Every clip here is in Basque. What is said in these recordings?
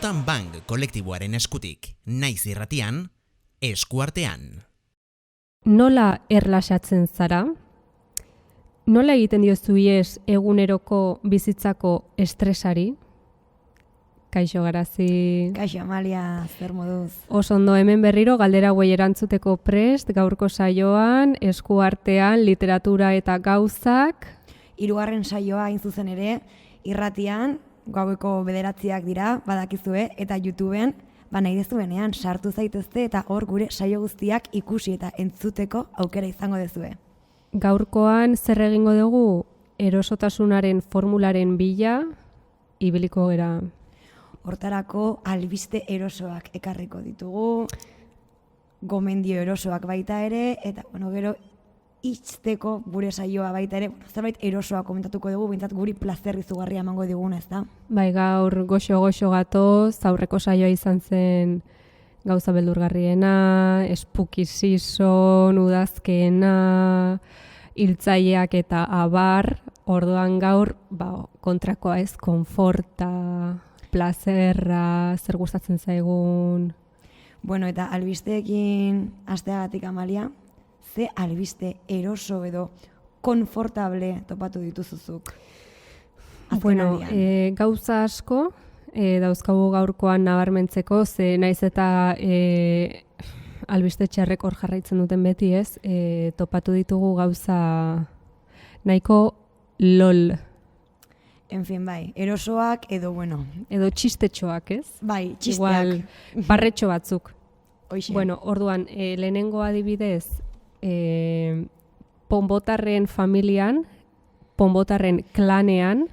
Batzutan Bang kolektiboaren eskutik, naiz irratian, eskuartean. Nola erlaxatzen zara? Nola egiten diozu ihes eguneroko bizitzako estresari? Kaixo Garazi. Kaixo Amalia, zer moduz? Oso ondo, hemen berriro galdera hauei erantzuteko prest, gaurko saioan, eskuartean, literatura eta gauzak. 3. saioa hain zuzen ere, irratian, gaueko 9 dira, badakizue, eta YouTubeen, nahi dezuenean sartu zaitezte eta hor gure saio guztiak ikusi eta entzuteko aukera izango dezue. Gaurkoan zer egingo dugu erosotasunaren formularen bila ibiliko gera. Hortarako albiste erosoak ekarriko ditugu, gomendio erosoak baita ere, eta gero itzteko gure saioa baita ere, zerbait erosoa komentatuko dugu, bintzat guri plazer izugarria emango diguna, ez da? Bai, gaur goxo gatoz, aurreko saioa izan zen gauza beldurgarriena, spooky season, udazkena, hiltzaileak eta abar, orduan gaur, kontrakoa ez, konforta, plazerra, zer gustatzen zaigun. Bueno, eta albisteekin hasteagatik, Amalia, ze albiste eroso edo konfortable topatu dituzuzuk? Bueno, gauza asko dauzkagu gaurkoan nabarmentzeko, ze naiz eta albiste txarrek hor jarraitzen duten beti ez, topatu ditugu gauza nahiko lol. En fin, bai, erosoak edo, edo txistetxoak, ez? Bai, txisteak. Igual, barretxo batzuk. Hoxe. Bueno, orduan, lehenengo adibidez, ponbotarren familian, ponbotarren klanean,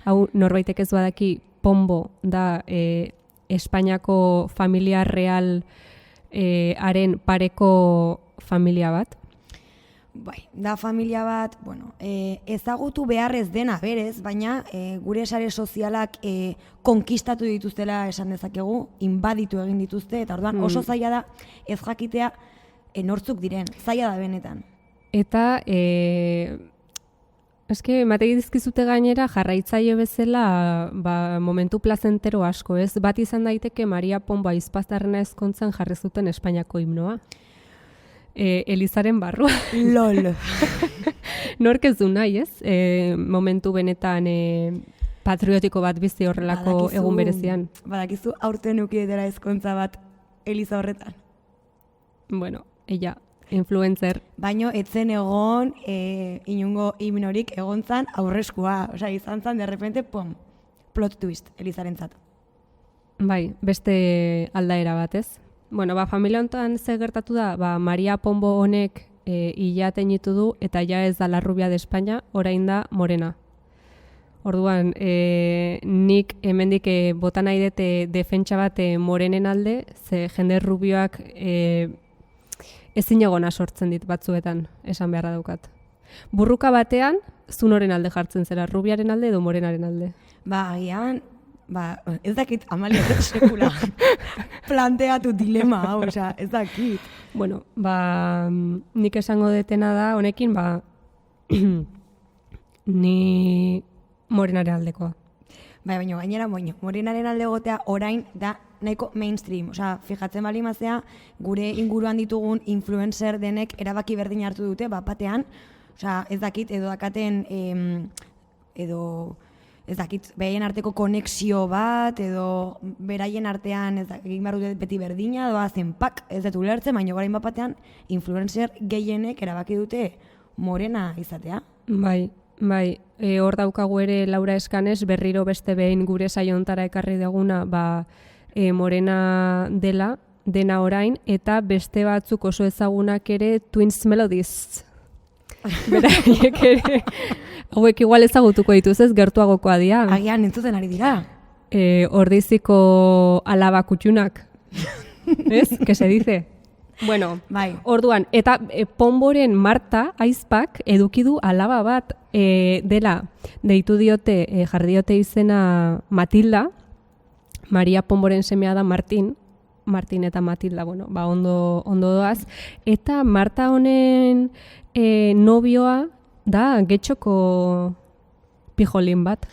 hau norbaitek ez badaki, ponbo da Espainiako familia real haren pareko familia bat. Bai, da familia bat, ezagutu beharrez dena berez, baina gure sare sozialak konkistatu dituztela esan dezakegu, inbaditu egin dituzte, eta orduan oso zaila da ez jakitea nortzuk diren, zaila da benetan. Eta, emategi dizkizute gainera jarraitzaile bezala momentu plazentero asko, ez? Bat izan daiteke Maria Pombo aizpaztarrena ezkontzan jarri zuten Espainiako himnoa. Elizaren barru. LOL. Nork ez du nahi, ez? Momentu benetan patriotiko bat bizi horrelako egun berezian. Badakizu aurten ukietera ezkontza bat Eliza horretan. Bueno, ella, influencer. Baino, etzen egon, inungo himnorik egontzan aurreskua. Osea, izan zan, de repente, plot twist, Elizarentzat. Bai, beste aldaera bat, ez? Bueno, familia honetan ze gertatu da, Maria Pombo honek ila teinitu du, eta ja ez da la rubia de España, orain da morena. Orduan, nik hemendik bota nahi dute defentsa bat morenen alde, ze jende rubioak ezin egona sortzen dit batzuetan, esan beharra daukat. Burruka batean, zunoren alde jartzen zera, rubiaren alde edo morenaren alde? Agian, ez dakit Amalia sekula planteatu dilema hau, ez dakit. Bueno, nik esango detena da, honekin, ni morenaren aldekoa. Baina gainera, morenaren alde egotea orain da nahiko mainstream. Fijatzen bali mazea, gure inguruan ditugun influencer denek erabaki berdin hartu dute, batean, ez dakit, edo dakaten, ez dakit, behaien arteko konexio bat, edo beraien artean, egin behar dute beti berdina, doa zenpak, ez dut ulertzen, baina orain batean, influencer gehienek erabaki dute morena izatea. Bai, hor daukagu ere Laura Eskanez, berriro beste behin gure saiontara ekarri deguna, morena dena orain, eta beste batzuk oso ezagunak ere Twins Melodies. Beraiek ere, hauek igual ezagutuko dituz ez, gertuagokoa dira. Agian entzuten ari dira. Ordiziko alaba kutxunak, ez? Que se dice? Bueno, orduan, eta Pomboren Marta aizpak edukidu alaba bat dela, deitu diote, jarri diote izena Matilda, Maria Pomboren semea da Martin eta Matilda, ondo doaz, eta Marta honen nobioa da Getxoko pijolin bat.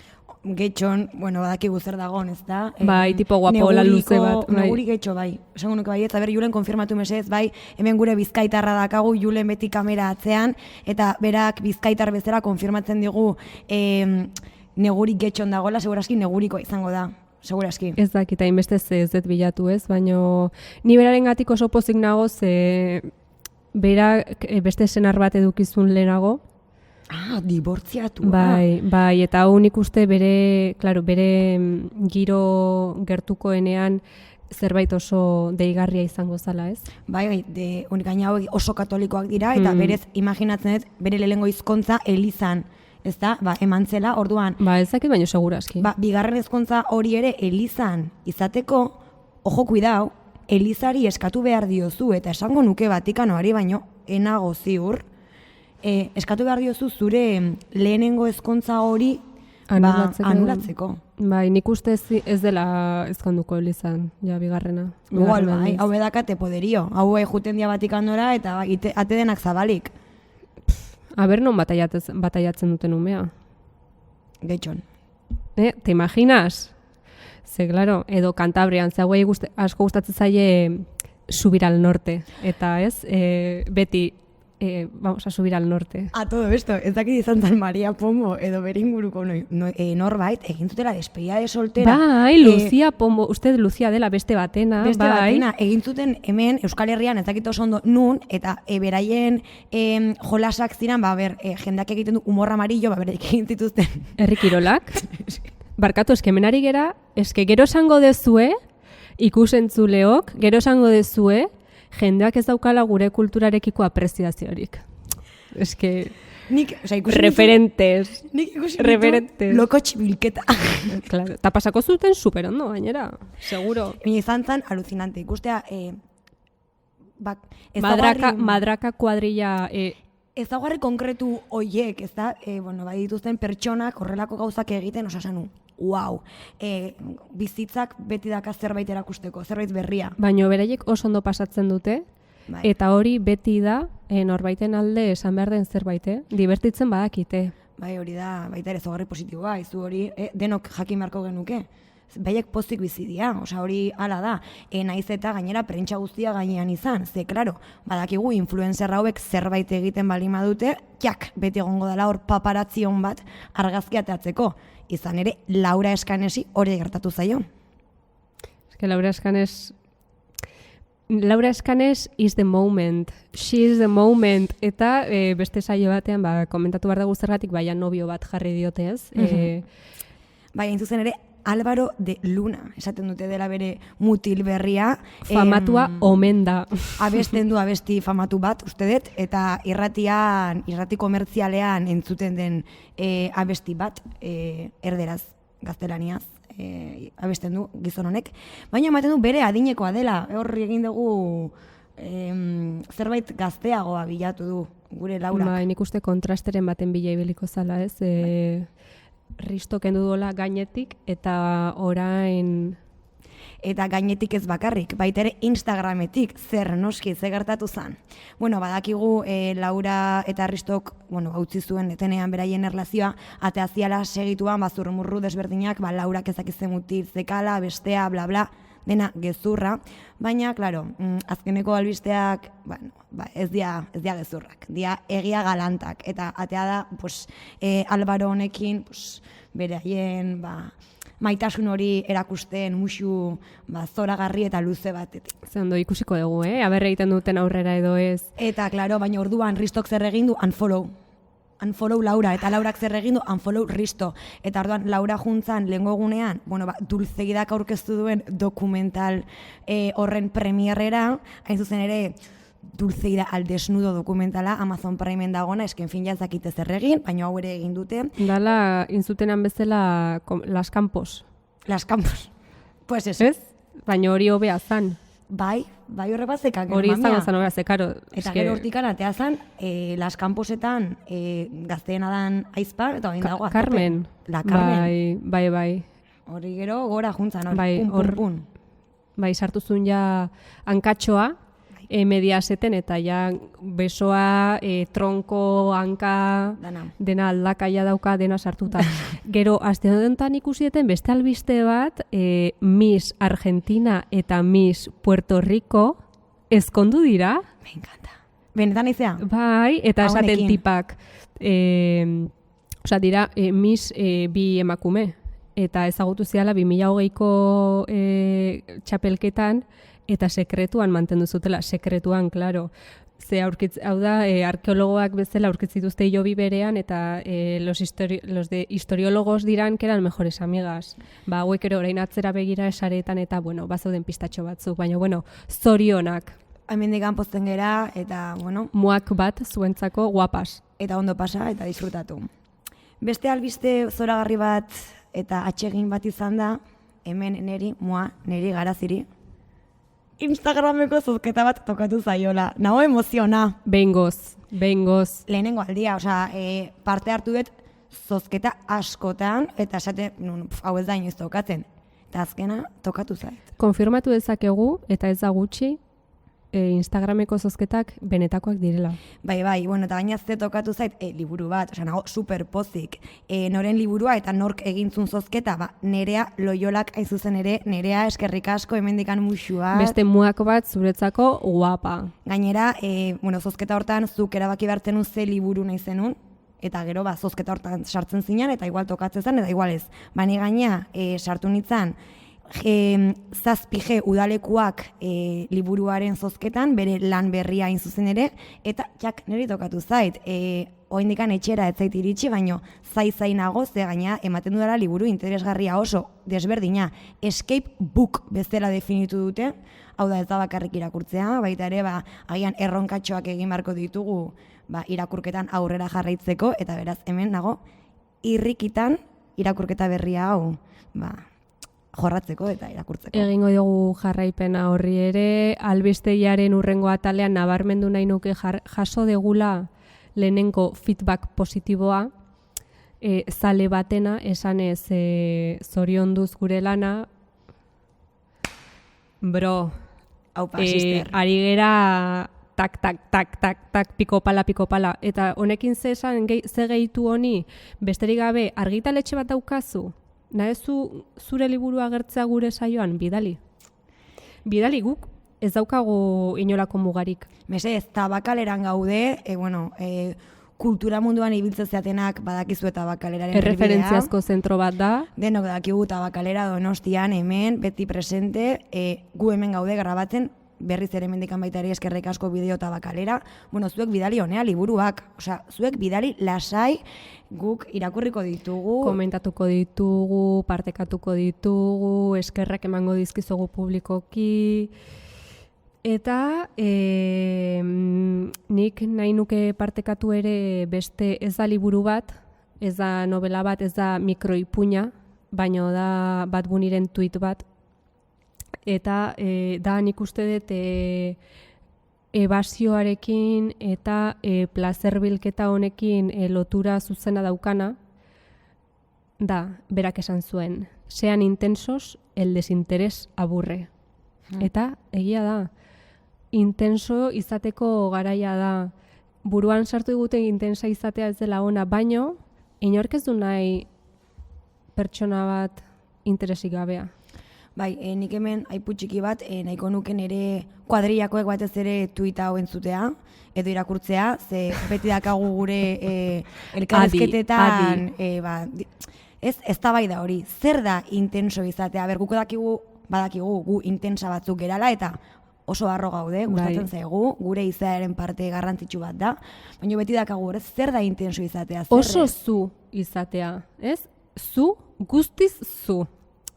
getxon, bueno, badakigu zer dagon, ez da? Bai, tipo guapola luze bat. Neguri getxo, bai. Esango nuke bai, eta ber, Julen konfirmatu mesedez, bai, hemen gure bizkaitarra dakagu, Julen beti kamera atzean, eta berak bizkaitar bezala konfirmatzen digu neguri getxon dagoela, seguraski neguriko izango da. Seguraski. Ez dakit, hainbeste ez dut bilatu ez, baina ni beraren gatik oso pozik nago, ze bera beste senar bat edukizun lehenago. Dibortziatu. Bai, eta hau nik uste bere giro gertukoenean zerbait oso deigarria izango zala, ez? Bai, gaina hau oso katolikoak dira, eta berez imaginatzen dut bere lehengo hizkontza elizan. Ez da, eman zela, orduan... Ez dakit, baino seguraski. Bigarren ezkontza hori ere elizan izateko, ojo kuidau, elizari eskatu behar diozu, eta esango nuke Vatikanoari baino, enago ziur, eskatu behar diozu zure lehenengo ezkontza hori anulatzeko. Bai, nik uste ez dela ezkonduko elizan, ja, bigarrena. Igual, bai, hau edakate poderio, hau juten dia Vatikanora eta ate denak zabalik. Aber, non bataiatzen duten umea? Getxon. Te imaginas? Ze, claro, edo Kantabrian, ze hauei asko gustatzen zaie subir al norte. Eta ez, beti, vamos a subir al norte. A todo esto, ez dakit izan zen Maria Pombo, edo beringuruko norbait, egin zutela despedida de soltera. Bai, Lucia Pombo, usted Lucia dela beste batena. Beste batena, egin zuten hemen Euskal Herrian, ez dakit oso ondo nun, eta beraien jolasak ziren, jendeak egiten du humor amarillo, beraik egin zituzten. Herri kirolak? Barkatu, eskemenari gera, gero esango dezue, ikusentzuleok, gero esango dezue, jendeak ez daukala gure kulturarekiko apreziaziorik. Referentes. Nik ikusi ditu loko txibilketa. Claro, eta pasako zuten superondo, gainera. Seguro. Izan zen alucinante. Ikustea, madraka kuadrilla... Ezaugarri konkretu hoiek, ez da, bai dituzten pertsonak horrelako gauzak egiten, osasanu. Wow, bizitzak beti daka zerbait erakusteko, zerbait berria. Baina beraiek oso ondo pasatzen dute, eta hori beti da norbaiten alde esan behar den zerbait, divertitzen badakite. Bai, hori da, baita ere ezaugarri positiboa, izu hori denok jakin beharko genuke. Baiek pozik bizidia, hori hala da. Naiz eta gainera prentsa guztia gainean izan. Ze, klaro, badakigu influencer hauek zerbait egiten balima dute, beti egongo dela hor paparatzion bat argazkiateatzeko. Izan ere, Laura Escanesi hori gertatu zaio. Laura Escanes is the moment. She is the moment. Eta beste saio batean, komentatu behar dugu zergatik, baina nobio bat jarri diote ez. Hain zuzen ere, Álvaro de Luna, esaten dute dela bere mutil berria. Famatua omen da. Abesten du abesti famatu bat, uste dut, eta irrati komertzialean entzuten den abesti bat, erderaz, gaztelaniaz, abesten du gizon honek. Baina ematen du bere adinekoa dela, horri egin dugu zerbait gazteagoa bilatu du gure Laurak. Nik uste kontrasteren baten bila ibiliko zala, ez? Risto kendu dola gainetik eta orain... Eta gainetik ez bakarrik, baita ere Instagrametik, zer noski, ze gertatu zen. Badakigu Laura eta Ristok, hautzi zuen etenean beraien erlazioa, ateaziala segituan, zurrumurru desberdinak, Laurak ezakitzen mutil zekala, bestea, bla bla, dena gezurra, baina, klaro, azkeneko albisteak, ez dia gezurrak, dia egia galantak, eta atea da, Álvaro honekin, beraien, maitasun hori erakusten musu zoragarri eta luze batetik. Ze ondo ikusiko dugu, aber egiten duten aurrera edo ez. Eta, klaro, baina orduan Ristok zer egin du, unfollow Laura, eta Laurak zer egin du, unfollow Risto. Eta orduan, Laura juntzan lehengo egunean, Dulzegidak aurkeztu duen dokumental horren premierrera, hain zuzen ere, Dulzeida al desnudo dokumentala Amazon Primeen dagona, esken fin jantzakite zer egin, baina hau ere egin dute. Dala, intzutenan bezala Las Campos. Las Campos. Pues eso. Ez? Baina hori hobea zan. Bai horre bat zekak. Hori izango zan hobea zekaro. Eta gero hortikan atea zan, Las Camposetan gazteena dan aizpa, eta bain dago aztope. Carmen. La Carmen. Bai. Hori gero gora juntzan, pun. Bai, sartu zuen ja hankatxoa, Mediaseten, eta ja besoa, tronko, hanka, dena aldakaia dauka, dena sartuta. Gero, aste honetan ikusieten beste albiste bat, Miss Argentina eta Miss Puerto Rico ezkondu dira. Me encanta. Benetan izea? Bai, eta esaten tipak, dira, Miss bi emakume, eta ezagutu ziala 2020ko txapelketan, eta sekretuan mantendu zutela, sekretuan, klaro. Ze hau da, arkeologoak bezala aurkitzituzte hilobi berean, eta los de historiólogos dirán que eran mejores amigas. Ba, hauek ere orain atzera begira esaretan, eta, bueno, bazauden pistatxo batzuk, baina, bueno, zorionak. Hemendikan pozten gera, eta, bueno... Muak bat zuentzako guapas. Eta ondo pasa, eta disfrutatu. Beste albiste zoragarri bat, eta atsegin bat izan da, hemen neri garaziri, Instagrameko zozketa bat tokatu zaiola. Nago emoziona. Behingoz. Lehenengo aldia, parte hartu dut zozketa askotan, eta esate, hau ez da inoiz tokatzen. Eta azkena, tokatu zait. Konfirmatu dezakegu, eta ez da gutxi, Instagrameko zozketak benetakoak direla. Bai, bueno, eta gaina ze tokatu zait, liburu bat, nago super pozik. Noren liburua eta nork egintzun zozketa, Nerea Loiolak hain zuzen ere, Nerea eskerrik asko hemendikan muxua. Beste muako bat zuretzako guapa. Gainera, zozketa hortan zuk erabaki behartzen ze liburu nahi zenun, eta gero zozketa hortan sartzen zinan, eta igual tokatzen zen, eta igual ez. Bani gaina, sartu nintzen, Zazpige udalekuak liburuaren zozketan, bere lan berria hain zuzen ere, eta niri tokatu zait. Oindikan etxera ez zait iritsi, baino zainago, ze gaina ematen dudala liburu interesgarria oso desberdina. Escape book bezala definitu dute, hau da ez da bakarrik irakurtzea, baita ere, agian erronkatxoak egin beharko ditugu irakurketan aurrera jarraitzeko, eta beraz hemen nago irrikitan irakurketa berria hau, jorratzeko eta irakurtzeko. Egingo dugu jarraipena horri ere, albisteiaren urrengo atalean nabarmendu nahi nuke jaso degula lehenengo feedback positiboa, zale batena, esanez zorionduz gure lana, bro, ari gera tak, pikopala, eta honekin ze gehitu honi, besterik gabe argitaletxe bat daukazu, nahezu zure liburu agertzea gure saioan, bidali. Bidali guk, ez daukago inolako mugarik. Mesez, tabakaleran gaude, kultura munduan ibiltzen zeatenak badakizu tabakaleraren erbidea. Erreferentziazko zentro bat da. Denok dakigu tabakalera Donostian, hemen, beti presente, gu hemen gaude grabatzen, berriz ere mendikan baita ere eskerrik asko bideo tabakalera. Zuek bidali honea liburuak, zuek bidali lasai, guk irakurriko ditugu. Komentatuko ditugu, partekatuko ditugu, eskerrak emango dizkizugu publikoki. Eta nik nahi nuke partekatu ere beste ez da liburu bat, ez da novela bat, ez da mikroipuña, baino da Bad Bunnyren tweet bat. Eta da nik uste dut ebasioarekin eta plazer bilketa honekin lotura zuzena daukana, da, berak esan zuen, sean intensos, el desinteres aburre. Eta egia da, intenso izateko garaia da, buruan sartu diguten intensa izatea ez dela ona, baino, inork ez du nahi pertsona bat interesik gabea. Bai, nik hemen aipu txiki bat, nahiko nuken ere kuadrillakoek batez ere tuita hau entzutea, edo irakurtzea, ze beti dakagu gure elkarrezketetan, ez da bai da hori, zer da intenso izatea, guk badakigu gu intensa batzuk gerala, eta oso harro gaude, gustatzen zaigu, gure izaeren parte garrantzitsu bat da, baina beti dakagu zer da intenso izatea. Oso zu izatea, ez? Zu, guztiz zu.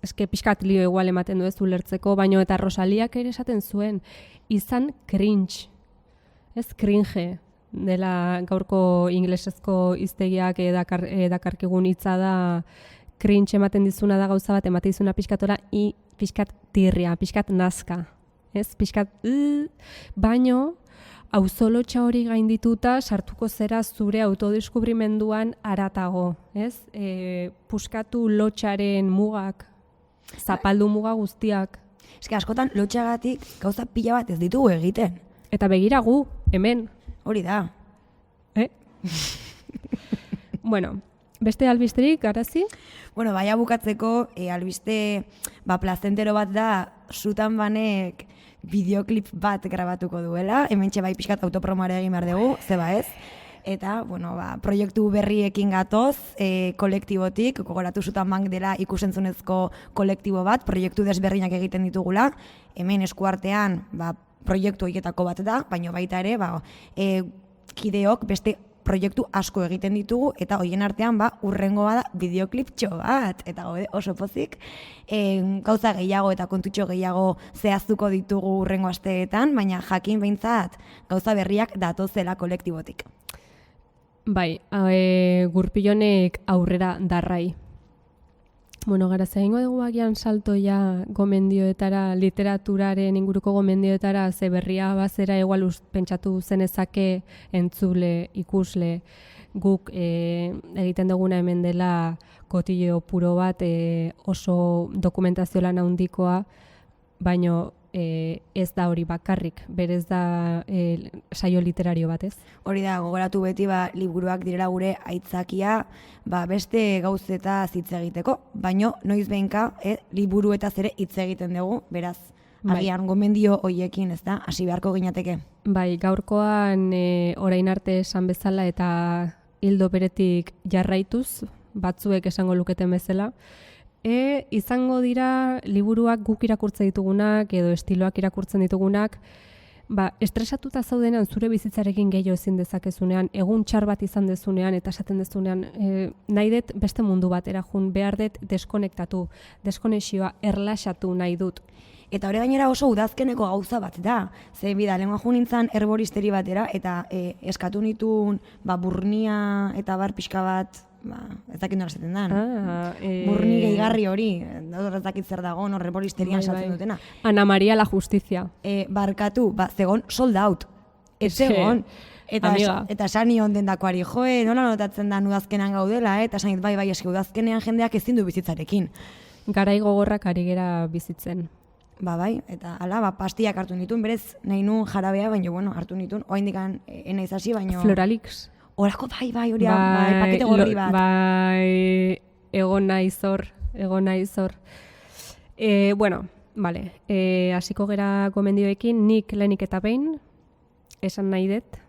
Eske pixkat lio igual ematen du ez ulertzeko, baino eta Rosaliak ere esaten zuen, izan cringe, ez cringe, dela gaurko inglesezko hiztegiak dakarkigun hitza da, cringe ematen dizuna da gauza bat, ematen dizuna pixkatora, pixkat tirria, pixkat nazka, ez, pixkat, baino, auzolotxa hori gaindituta sartuko zera zure autodeskubrimenduan aratago, ez, puskatu lotxaren mugak, zapaldu muga guztiak. Eske askotan lotxagatik gauza pila bat ez ditugu egiten. Eta begira gu, hemen. Hori da. Bueno, beste albisterik, Garazi? Bueno, baina bukatzeko, albiste plazentero bat da, Sutan Banek bideoklip bat grabatuko duela, hementxe bai pixkat autopromoare egin behar dugu, zeba ez? Eta, bueno, proiektu berriekin gatoz, kolektibotik, gogoratu Sutan Bank dela ikusentzunezko kolektibo bat, proiektu desberdinak egiten ditugula, hemen eskuartean, proiektu horietako bat da, baina baita ere, kideok beste proiektu asko egiten ditugu, eta horien artean urrengoa da bideokliptxo bat, eta oso pozik, gauza gehiago eta kontutxo gehiago zehaztuko ditugu urrengo asteetan, baina jakin behintzat gauza berriak datozela kolektibotik. Bai, gurpilonek aurrera darrai. Bueno, Garazi, egingo dugu agian saltoia gomendioetara, literaturaren inguruko gomendioetara, ze berria bazera igual pentsatu zenezake entzule, ikusle, guk egiten duguna hemen dela kotillo puro bat, oso dokumentazio lan handikoa, baino ez da hori bakarrik, berez da saio literario bat, ez? Hori da, gogoratu beti liburuak direla gure aitzakia beste gauzetaz hitz egiteko, baino noiz behinka liburuetaz ere hitz egiten dugu, beraz, agian gomendio hoiekin, ez da, hasi beharko ginateke. Bai, gaurkoan orain arte esan bezala eta hildo beretik jarraituz, batzuek esango luketen bezala, izango dira liburuak guk irakurtzen ditugunak edo estiloak irakurtzen ditugunak, estresatuta zaudenean zure bizitzarekin gehiago ezin dezakezunean, egun txar bat izan dezunean eta esaten dezunean, nahi dut beste mundu batera jun, behar dut deskonektatu, deskonexioa erlaxatu nahi dut. Eta hori gainera oso udazkeneko gauza bat da. Ze bida, lehen jo nintzen herboristeri batera eta eskatu nituen burnia eta pixka bat, ez dakit nola esaten den. Burni gehigarri hori, ez dakit zer dago, herboristerian esaten dutena. Ana Maria la Justizia. Barkatu, zegon sold out. Ez zegon. Eta esan nion dendakoari, nola notatzen da udazkenean gaudela, eta esan bai, eski udazkenean jendeak ezin du bizitzarekin. Garai gogorrak ari gera bizitzen. Bai, eta ala, pastiak hartu nituen, berez nahi nuen jarabea, baina, hartu nituen, oaindikan enaiz hasi, baina... Floralix. Horako, bai, hori, pakete gorri bat. Bai, egon nahi zor. Bueno, vale, hasiko gera gomendioekin, nik lehenik eta behin, esan nahi dut,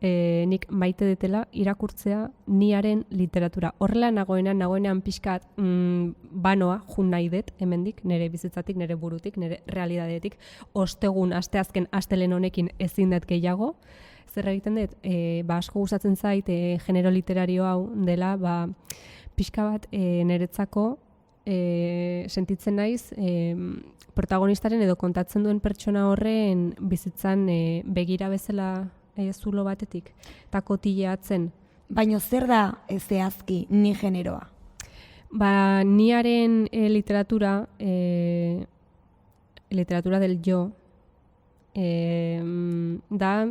nik maite detela irakurtzea niaren literatura. Horrela nagoenean pixkat banoa jun nahi dut, hemendik, nire bizitzatik, nire burutik, nire realidadetik, ostegun, asteazken, astelen honekin ezin dut gehiago. Zer egiten dut, asko gustatzen zait, genero literario hau dela, pixka bat niretzako sentitzen naiz, protagonistaren edo kontatzen duen pertsona horren bizitzan begira bezala zulo batetik, eta kotileatzen. Baina zer da zehazki ni generoa? Niaren literatura, literatura del yo, da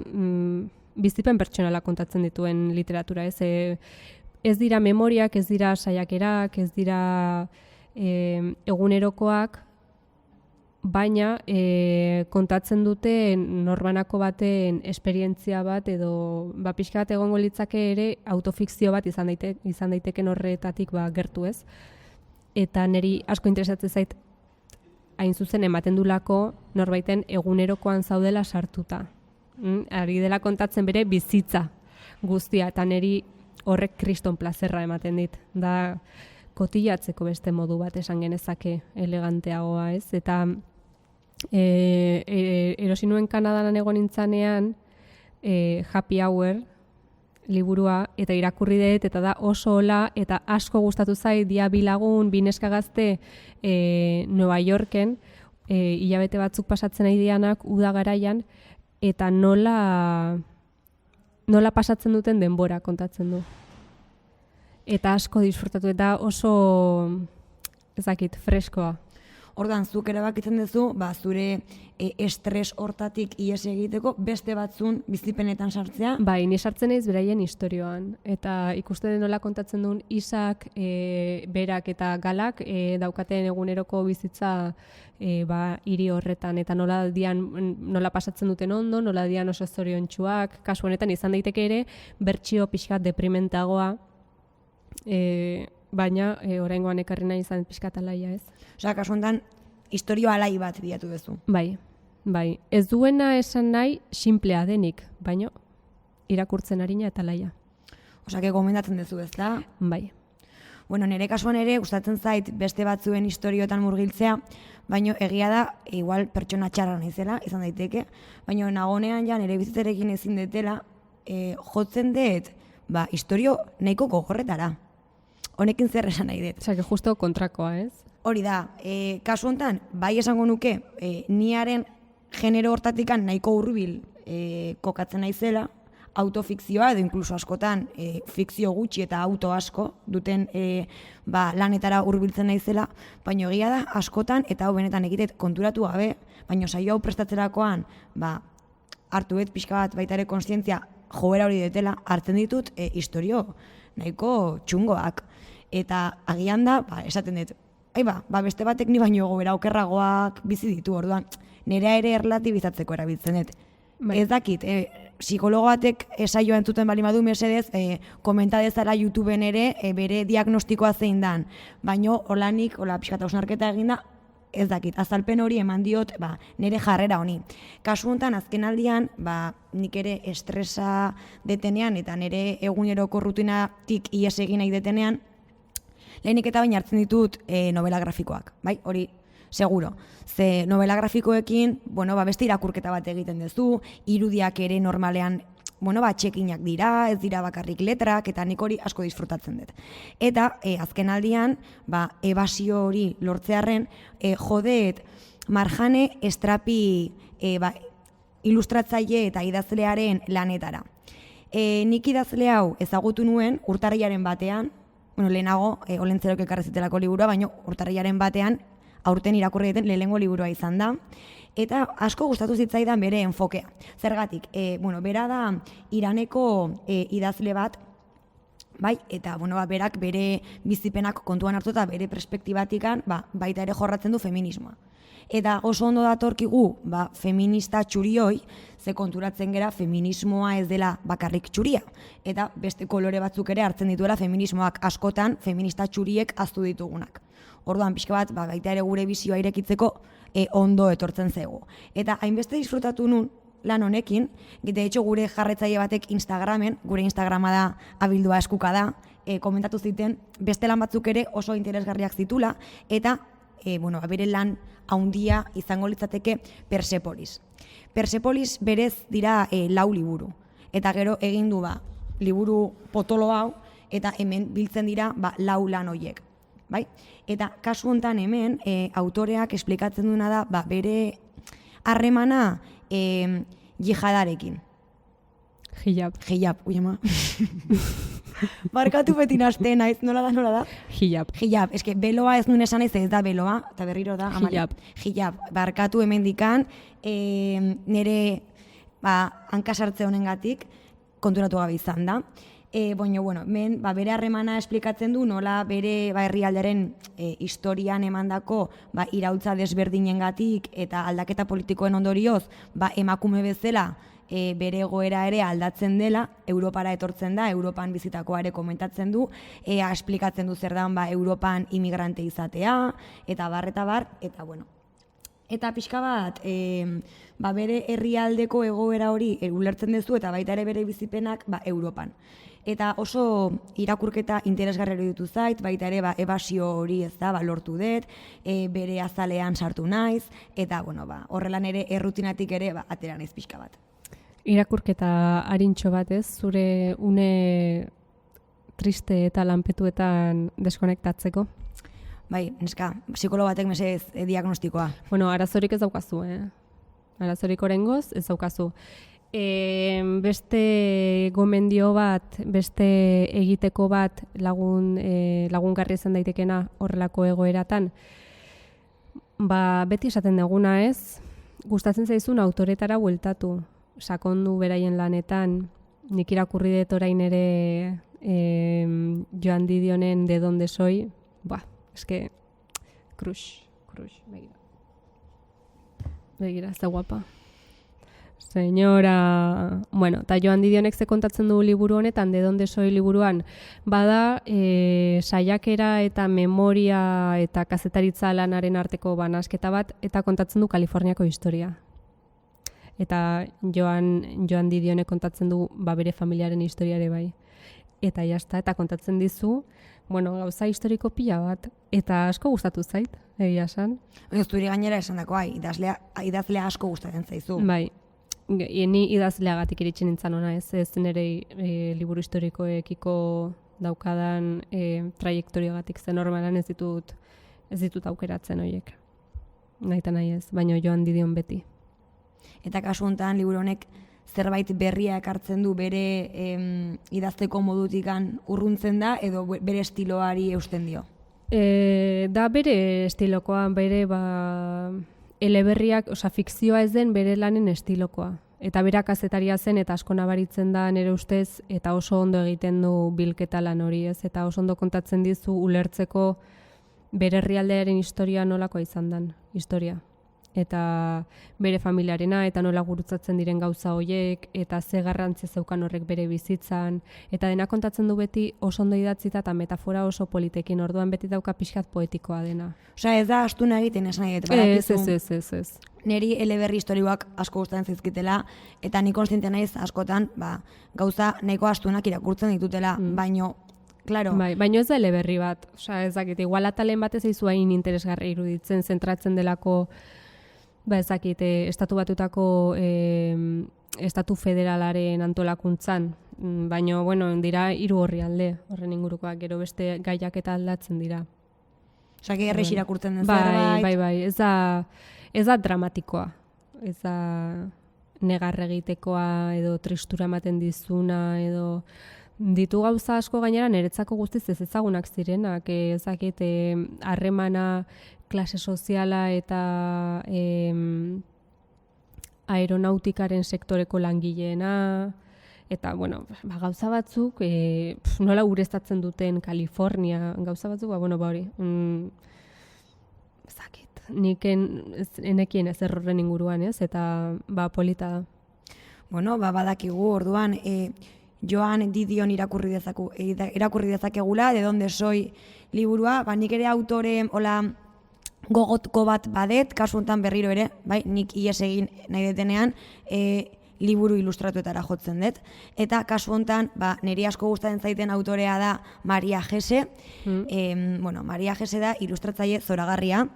bizipen pertsonala kontatzen dituen literatura. Ez dira memoriak, ez dira saiakerak, ez dira egunerokoak, baina kontatzen dute norbanako baten esperientzia bat edo pixka bat egongo litzake ere autofikzio bat izan daiteken horretatik gertu ez. Eta niri asko interesatzen zait hain zuzen ematen dulako norbaiten egunerokoan zaudela sartuta. Ari dela kontatzen bere bizitza guztia eta niri horrek kriston plazerra ematen dit. Da kotilatzeko beste modu bat esan genezake eleganteagoa ez. Eta erosi nuen Kanadan egon nintzanean Happy Hour liburua eta irakurri dut eta da oso hola eta asko gustatu zait dia bilagun, bineska gazte Nueva Yorken hilabete batzuk pasatzen ari dianak uda garaian eta nola pasatzen duten denbora kontatzen du. Eta asko disfrutatu eta oso ezakit freskoa. Orduan, zuk erabakitzen duzu, zure estres hortatik ihes egiteko beste batzun bizipenetan sartzea. Bai, ni sartzen naiz beraien istorioan. Eta ikusten nola kontatzen duen Isak, berak eta Galak daukaten eguneroko bizitza hiri horretan. Eta nola pasatzen duten ondo, nola dian oso zoriontsuak. Kasu honetan izan daiteke ere, bertsio pixkat deprimentagoa, baina oraingoan ekarri nahi izan pixkat alaia, ez? Osea, kasu honetan, istorio alai bat bilatu duzu. Bai, ez duena esan nahi simplea denik, baino irakurtzen arina eta laia. Osea, gomendatzen duzu, ez da? Bai. Bueno, nire kasuan ere, gustatzen zait beste batzuen istoriotan murgiltzea, baino egia da, igual pertsona txarra naizela, izan daiteke, baino nagonean ja nire bizitzarekin ezin detela, jotzen dut, istorio nahiko gogorretara. Honekin zer esan nahi dut. Osea, justo kontrakoa, ez? Hori da, kasu honetan, bai esango nuke, niaren genero hortatikan nahiko hurbil kokatzen naizela, autofikzioa edo inkluso askotan fikzio gutxi eta auto asko duten lanetara hurbiltzen naizela, baina egia da askotan eta hau benetan egitet konturatu gabe, baina saio hau prestatzerakoan hartu pixka bat baita ere kontzientzia joera hori detela, hartzen ditut istorio nahiko txungoak. Eta agian da, esaten dut, beste batek ni baino goera okerragoak bizi ditu, orduan, nerea ere erlatibizatzeko erabiltzen dut. Ez dakit, psikologo batek saioa entzuten bali madu mesedez, komenta dezala YouTubeen ere bere diagnostikoa zein dan, baino holanik, pixkat hausnarketa eginda, ez dakit, azalpen hori eman diot nire jarrera honi. Kasu honetan, azken aldian, nik ere estresa detenean eta nire eguneroko rutinatik ihes egin nahi detenean, lehenik eta baina hartzen ditut novela grafikoak, bai, hori seguro. Ze novela grafikoekin, beste irakurketa bat egiten duzu, irudiak ere normalean, txekinak dira, ez dira bakarrik letrak, eta nik hori asko disfrutatzen dut. Eta azken aldian, ebasio hori lortzearren, jodeet Marjane Estrapi ilustratzaile eta idazlearen lanetara. Nik idazle hau ezagutu nuen urtarrilaren batean, lehenago, Olentzerok ekarrezitelako liburua, baina urtarrilaren batean aurten irakurri duten lehenengo liburua izan da. Eta asko gustatu zitzaidan bere enfokea. Zergatik, bera da Iraneko idazle bat, bai, eta berak bere bizipenak kontuan hartu eta bere perspektibatikan baita ere jorratzen du feminismoa. Eta oso ondo datorkigu feminista txurioi, ze konturatzen gera feminismoa ez dela bakarrik txuria. Eta beste kolore batzuk ere hartzen dituela feminismoak, askotan feminista txuriek ahaztu ditugunak. Orduan, pixka bat, baita ere gure bizioa irekitzeko ondo etortzen zego. Eta hainbeste disfrutatu nun lan honekin, de hecho gure jarretzaile batek Instagramen, gure Instagrama da abildua eskuka da, komentatu ziten beste lan batzuk ere oso interesgarriak zitula, eta bere lan haundia izango litzateke Persepolis. Persepolis berez dira 4 liburu. Eta gero egin du liburu potolo hau, eta hemen biltzen dira 4 lan horiek. Bai? Eta kasu honetan hemen autoreak esplikatzen duena da bere harremana jihadarekin. Hijab, ui ama. Barkatu beti nazte naiz, nola da? Hijab, eske beloa ez nuen esan ez da beloa, eta berriro da. Hijab, barkatu hemen dikan, nire hankasartze honengatik konturatu gabe izan da. Men bere harremana esplikatzen du nola bere herrialderen historian emandako iraultza desberdinengatik eta aldaketa politikoen ondorioz emakume bezala bere egoera ere aldatzen dela, Europara etortzen da, Europan bizitakoa ere komentatzen du, esplikatzen du zer dan Europan imigrante izatea, eta bar, eta bueno. Eta pixka bat, bere herrialdeko egoera hori ulertzen duzu eta baita ere bere bizipenak Europan. Eta oso irakurketa interesgarri ditu zait, baita ere ebasio hori ez da, lortu dut, bere azalean sartu naiz, eta horrelan ere errutinatik ere atera naiz pixka bat. Irakurketa arintxo bat ez, zure une triste eta lanpetuetan deskonektatzeko? Bai, neska, psikolo batek mesedez diagnostikoa. Arazorik ez daukazu, Arazorik orengoz ez daukazu. Beste gomendio bat, beste egiteko bat lagungarri izan daitekena horrelako egoeratan, beti esaten duguna ez, gustatzen zaizun autoretara bueltatu, sakondu beraien lanetan, nik irakurri dut orain ere Joan Didionen De Donde Soy, eske, crush, begira, ze guapa. Señora, bueno, eta Joan Didionek ze kontatzen du liburu honetan, De Donde Soy liburuan, bada saiakera eta memoria eta kazetaritza lanaren arteko banasketa bat, eta kontatzen du Kaliforniako historia. Eta Joan Didionek kontatzen du bere familiaren historiare bai. Eta jazta, eta kontatzen dizu, gauza historiko pila bat, eta asko gustatu zait, egia esan. Zuri gainera esan dakoa, idazlea asko gustatzen zaizu. Bai, ni idazleagatik iritsi nintzen ona ez nire liburu historikoekiko daukadan trajektoriagatik zen normalan ez ditut aukeratzen horiek. Nahita nahi ez, baina Joan Didion beti. Eta kasu honetan liburu honek zerbait berria ekartzen du bere idazteko modutikan urruntzen da edo bere estiloari eusten dio? Da bere estilokoa, bere eleberriak, fikzioa ez den bere lanen estilokoa. Eta bera kazetaria zen eta asko nabaritzen da nire ustez eta oso ondo egiten du bilketa lan hori ez. Eta oso ondo kontatzen dizu ulertzeko bere herrialdearen historia nolakoa izan den, historia. Eta bere familiarena eta nola gurutzatzen diren gauza hoiek eta ze garrantzia zeukan horrek bere bizitzan eta dena kontatzen du beti oso ondo idatzita eta metafora oso politekin, orduan beti dauka pixkat poetikoa dena. Osea, ez da astuna egiten esan nahi dut. Ez. Neri eleberri historioak asko gustatzen zaizkitela eta ni kontziente naiz askotan, gauza nahiko astunak irakurtzen ditutela, baino claro. Bai, baino ez da eleberri bat. Osea, ez dakit, igual atalen batez eizu hain interesgarri iruditzen, zentratzen delako estatu batutako estatu federalaren antolakuntzan, baina, dira 3 orrialde, horren ingurukoak, gero beste gaiak eta aldatzen dira. Osa, gerrex irakurtzen den zerbait. Bai, ez da dramatikoa, ez da negar egitekoa, edo tristura ematen dizuna, edo ditu gauza asko gainera niretzako guztiz ez ezagunak zirenak, ezakit harremana, klase soziala eta aeronautikaren sektoreko langileena, eta, gauza batzuk, nola ureztatzen duten Kalifornia, gauza batzuk, hori, ezakit, nik enekien ez errorren inguruan, ez, eta, polita da. Badakigu, orduan, Joan Didion irakurri dezakegula, De Donde Soy liburua, nik ere autore, gogotko bat badet, kasu honetan berriro ere, nik ies egin nahi detenean, liburu ilustratuetara jotzen dut. Eta kasu honetan, niri asko gustatzen zaiten autorea da Maria Gese. Maria Gese da ilustratzaile zoragarria,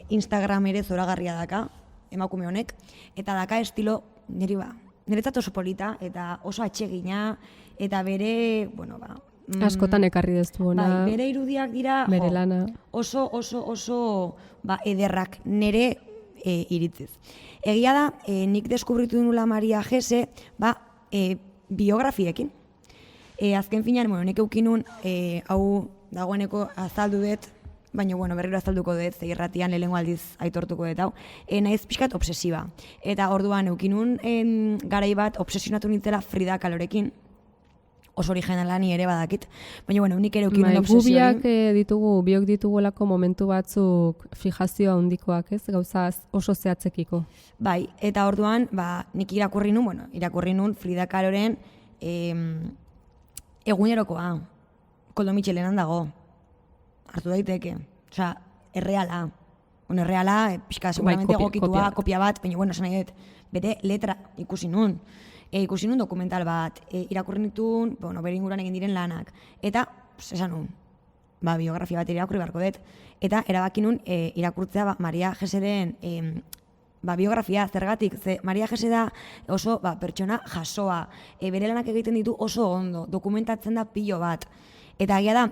Instagram ere zoragarria daka, emakume honek, eta daka estilo niretzat oso polita, eta oso atsegina, eta bere, askotan ekarri dezu ona. Bere irudiak dira bere lana. Oso ederrak nire iritziz. Egia da, nik deskubritu nula Maria Gese, biografiekin. Azken finean, nik eukinun, hau dagoeneko azaldu dut, baina berriro azalduko dut, irratian lehengo aldiz aitortuko dut hau, naiz pixkat obsesiba. Eta orduan eukinun garai bat obsesionatu nintzela Frida Kahlorekin, oso originalani ere badakit. Baina, nik ere eukinun obsesioin. Biok ditugolako momentu batzuk fijazioa handikoak, ez? Gauza oso zehatzekiko. Bai, eta orduan, nik irakurri nun Frida Kahloren egunerokoa, Koldo Mitxelenan dago. Hartu daiteke. Osea, erreala. Erreala, pixka, seguramente egokitua, kopia bat, baina, esan nahi dut, bere letra ikusi nun. Ikusi nun dokumental bat, irakurri nituen, bere inguruan egin diren lanak. Eta, esan nun, biografia bat irakurri beharko dut. Eta, erabaki nun, irakurtzea Maria Geseren biografia, zergatik, ze Maria Gese da oso pertsona jasoa, bere lanak egiten ditu oso ondo, dokumentatzen da pilo bat. Eta egia da,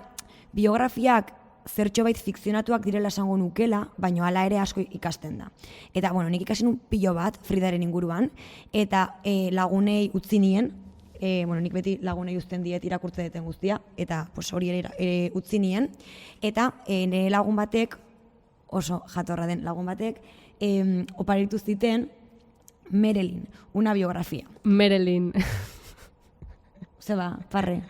biografiak zertxo bait fikzionatuak direla esango nukela, baina hala ere asko ikasten da. Eta, nik ikasi nun pilo bat Fridaren inguruan, eta lagunei utzi nien, nik beti lagunei uzten diet irakurtze deten guztia, eta hori ere utzi nien, eta nire lagun batek oso jatorra den lagun batek, oparitu ziten Marilyn, una biografia. Marilyn. Zeba, parre.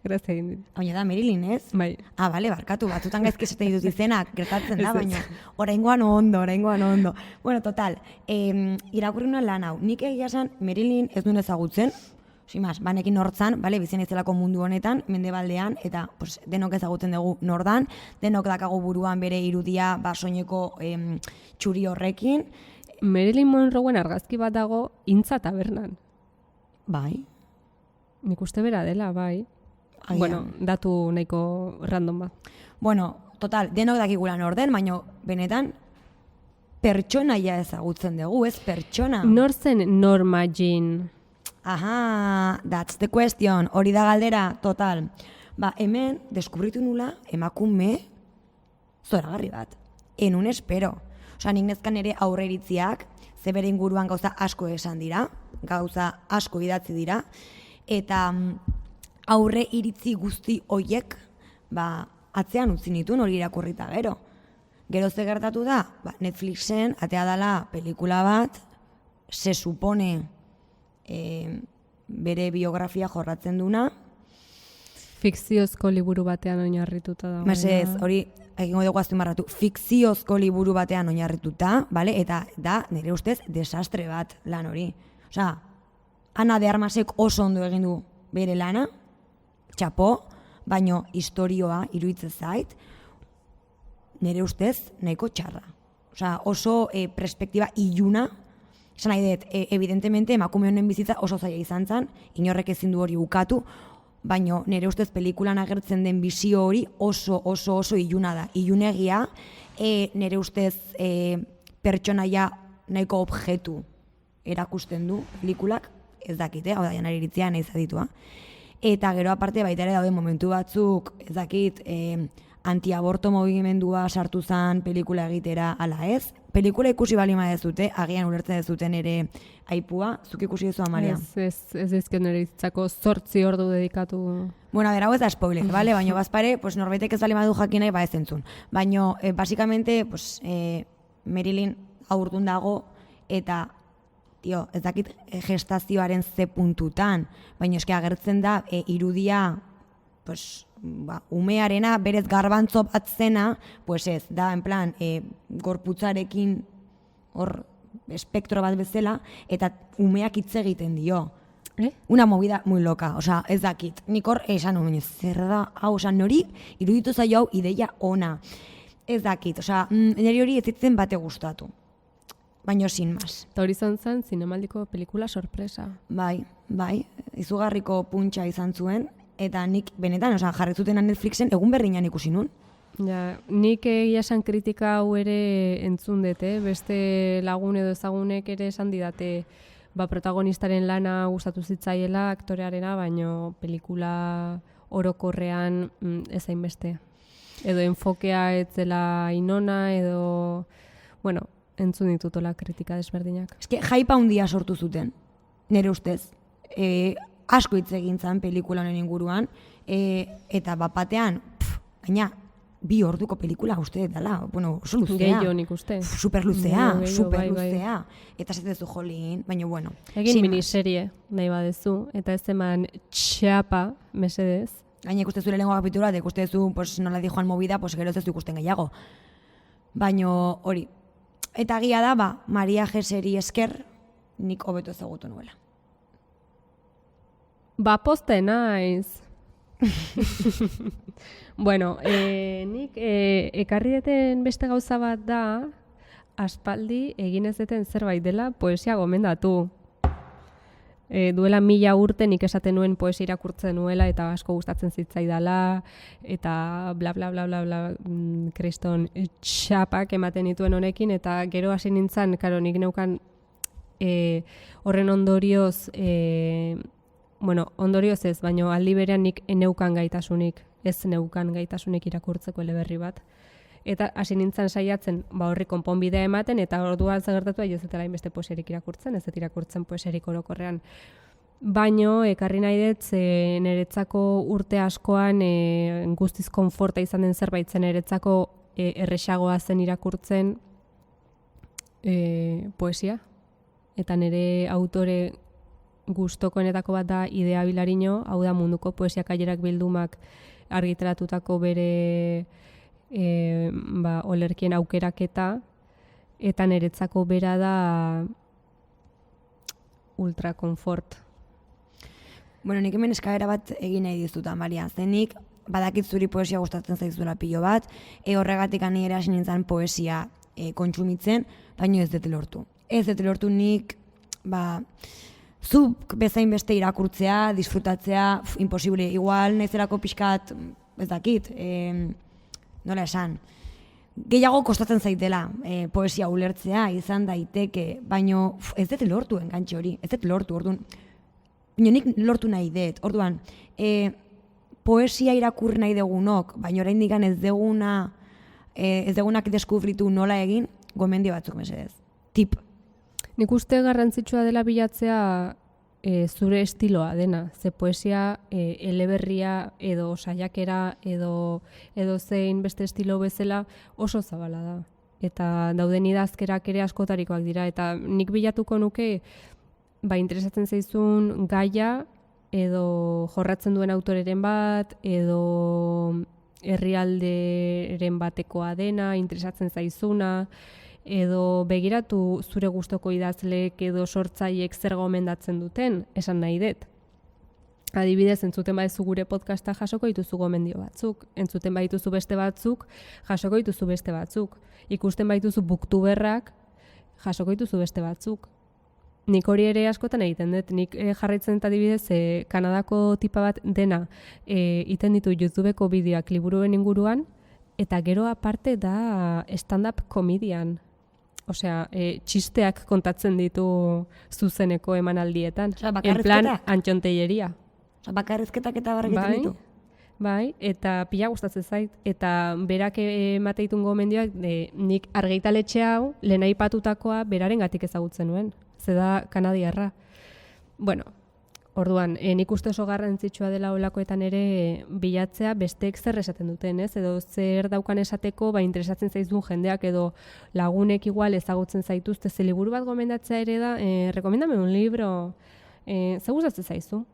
Grazia egin dit. Baina da, Marilyn, ez? Bai. Bale, barkatu, batzutan gaizki esaten ditut izenak, gertatzen da, baina oraingoan ondo. Bueno, total, irakurri nuen lan hau. Nik egia esan, Marilyn ez duen ezagutzen, banekin nortzan, bizien izelako mundu honetan, mendebaldean, eta pues, denok ezagutzen dugu nordan, denok dakagu buruan bere irudia soineko txuri horrekin. Marilyn Monroeen argazki bat dago Intza tabernan. Bai. Nik uste bera dela, bai. Agian. Bueno, datu nahiko random bat. Bueno, total, denok dakigula norden, baina benetan pertsonaia ezagutzen dugu, ez pertsona. Nor zen Norma Jean? Aha, that's the question. Hori da galdera, total. Hemen, deskubritu nula emakume zoragarri bat. Enun espero. Osa, nik nezkan ere aurre iritziak, ze bere inguruan gauza asko esan dira, gauza asko idatzi dira, eta aurre iritzi guzti hoiek, atzean utzi nituen hori irakurrita gero. Gero ze gertatu da, Netflixen atea dala pelikula bat, se supone bere biografia jorratzen duna. Fikziozko liburu batean oinarrituta dago. Mesez, hori egingo dugu azpimarratu, fikziozko liburu batean oinarrituta, eta da, nire ustez, desastre bat lan hori. Osea, Ana de Armasek oso ondo egin du bere lana, txapo, baino historioa iruditzen zait, nire ustez nahiko txarra. Osea, oso perspektiba iluna, esan nahi dut, evidentemente emakume honen bizitza oso zaila izan zen, inorrek ezin du hori ukatu, baino nire ustez pelikulan agertzen den bizio hori oso iluna da. Ilunegia, nire ustez pertsonaia nahiko objektu erakusten du pelikulak, ez dakit, hau da janari iritzia nahi zaditua. Eta gero aparte baita ere daude momentu batzuk, ez dakit, antiaborto mugimendua sartu zen pelikula egitera ala ez. Pelikula ikusi balima dezute, agian ulertzen dezuten ere aipua, zuk ikusi dezu Amalia? Ez dizken nire itzako 8 ordu dedikatu. Bueno, hau ez da spoiler, vale? Baina bazpare, norbaitek ez balima du jakin nahi, ez entzun. Baina, basikamente, Marilyn aurtun dago, eta ez dakit gestazioaren ze puntutan, baina eske agertzen da irudia umearena berez garbantzo bat zena, ez, da en plan gorputzarekin hor espektro bat bezala, eta umeak hitz egiten dio. Una movida muy loca, osea, ez dakit. Nik hor esan nuen, zer da, hau, osea, nori iruditu zaio hau ideia ona. Ez dakit, osea, niri hori ez zitzen bate gustatu. Baina sin más. Eta hori zen zinemaldiko pelikula sorpresa. Bai, izugarriko puntxa izan zuen, eta nik benetan, jarri zuten Netflixen egun berriñan ikusi nun. Ja, nik egia esan kritika hau ere entzun dute, beste lagun edo ezagunek ere esan didate protagonistaren lana gustatu zitzaiela aktorearena, baino pelikula orokorrean ez hainbeste. Edo enfokea ez zela inona, edo, bueno, entzun ditutola kritika desberdinak. Eske, jaipa handia sortu zuten, nire ustez. Asko hitz egin zen pelikula honen inguruan, eta batean, baina, 2 orduko pelikula uste dela, oso luzea. Gehiago nik uste. Super luzea. Eta zetezu jolin, baina bueno. Egin miniserie nahi badezu, eta ez eman txapa, mesedez. Gaina ikuste zure lehenko kapitula, eta ikuste zu, nola di joan movida, gero ez zu ikusten gehiago. Baina hori. Eta egia da, Maria Jeseri esker, nik hobeto ezagutu nuela. Poste naiz. Bueno, nik ekarri deten beste gauza bat da, aspaldi egin ez deten zerbait dela poesia gomendatu. Duela 1000 urte nik esaten nuen poesia irakurtzen nuela eta asko gustatzen zitzaidala eta bla bla bla bla bla kriston txapak ematen dituen honekin eta gero hasi nintzen, karo, nik neukan horren ondorioz ondorioz ez, baina aldi berean nik neukan gaitasunik irakurtzeko eleberri bat. Eta hasi nintzen saiatzen horri konponbidea ematen, eta orduan zagertatu ez dela inbeste poesiarik irakurtzen, ez dut irakurtzen poesiarik orokorrean. Baino, ekarri nahi dut, niretzako urte askoan guztiz konforta izan den zerbait zen niretzako erresagoa zen irakurtzen poesia. Eta nire autore gustokoenetako bat da Idea Bilariño, hau da munduko poesia kailerak bildumak argitaratutako bere olerkien aukeraketa, eta niretzako bera da ultrakonfort. Bueno, nik hemen eskaera bat egin nahi dizuta, Maria. Zenik, badakit zuri poesia gustatzen zaizuela pilo bat, horregatik ani ere hasi nintzen poesia kontsumitzen, baina ez dut lortu. Ez dut lortu nik, zuk bezain beste irakurtzea, disfrutatzea, imposible, igual nahizelako pixkat, ez dakit, nola esan, gehiago kostatzen zaitela poesia ulertzea, izan daiteke, baino ez dut lortu engantxe hori, ez dut lortu, orduan, nik lortu nahi dut, orduan, poesia irakurri nahi degunok, baina oraindik ez degunak deskubritu nola egin, gomendio batzuk mesedez. Tip. Nik uste garrantzitsua dela bilatzea zure estiloa dena. Ze poesia eleberria edo saiakera edo zein beste estilo bezala oso zabala da. Eta dauden idazkerak ere askotarikoak dira. Eta nik bilatuko nuke interesatzen zaizun gaia edo jorratzen duen autoreren bat edo herrialderen batekoa dena, interesatzen zaizuna, edo begiratu zure gustoko idazleek edo sortzaileek zer gomendatzen duten, esan nahi dut. Adibidez, entzuten baduzu gure podcasta jasoko dituzu gomendio batzuk, entzuten badituzu beste batzuk, jasoko dituzu beste batzuk, ikusten badituzu booktuberrak, jasoko dituzu beste batzuk. Nik hori ere askotan egiten dut, nik jarraitzen dut adibidez Kanadako tipa bat dena iten ditu YouTubeko bideoak liburuen inguruan, eta gero aparte da stand-up komedian. Osea, txisteak kontatzen ditu zuzeneko emanaldietan. En plan, antxonteieria. Bakarrizketak eta barregiten ditu. Bai, eta pila gustatzen zait. Eta berak emateitun gomendioak, nik argitaletxe hau, lehen aipatutakoa beraren gatik ezagutzen nuen. Ze da kanadiarra. Bueno, orduan, nik uste oso garrantzitsua dela olakoetan ere bilatzea besteek zer esaten duten, ez? Edo zer daukan esateko, interesatzen zaizun jendeak edo lagunek igual ezagutzen zaituzte. Ze liburu bat gomendatzea ere da, rekomendame un libro, ze gustatzen zaizu?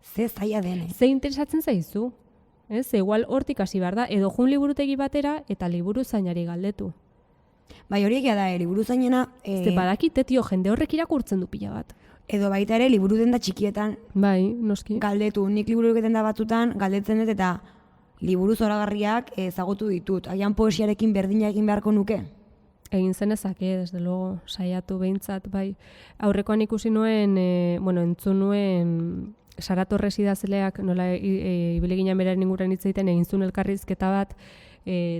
Ze zaila denez. Ze interesatzen zaizu? Ez? Igual hortik hasi behar da, edo jun liburutegi batera eta liburu zainari galdetu. Bai, hori egia da, liburu zainena... Ze badakite, tio, jende horrek irakurtzen du pila bat. Edo baita ere, liburu denda txikietan bai, noski. Galdetu, nik liburu denda batutan galdetzen dut eta liburu zoragarriak ezagutu ditut. Agian poesiarekin berdina egin beharko nuke? Egin zenezake, desde luego, saiatu behintzat, bai. Aurrekoan ikusi nuen, entzun nuen Sara Torres idazleak, nola ibili ginen beraren inguruan hitz egiten, egin zuen elkarrizketa bat,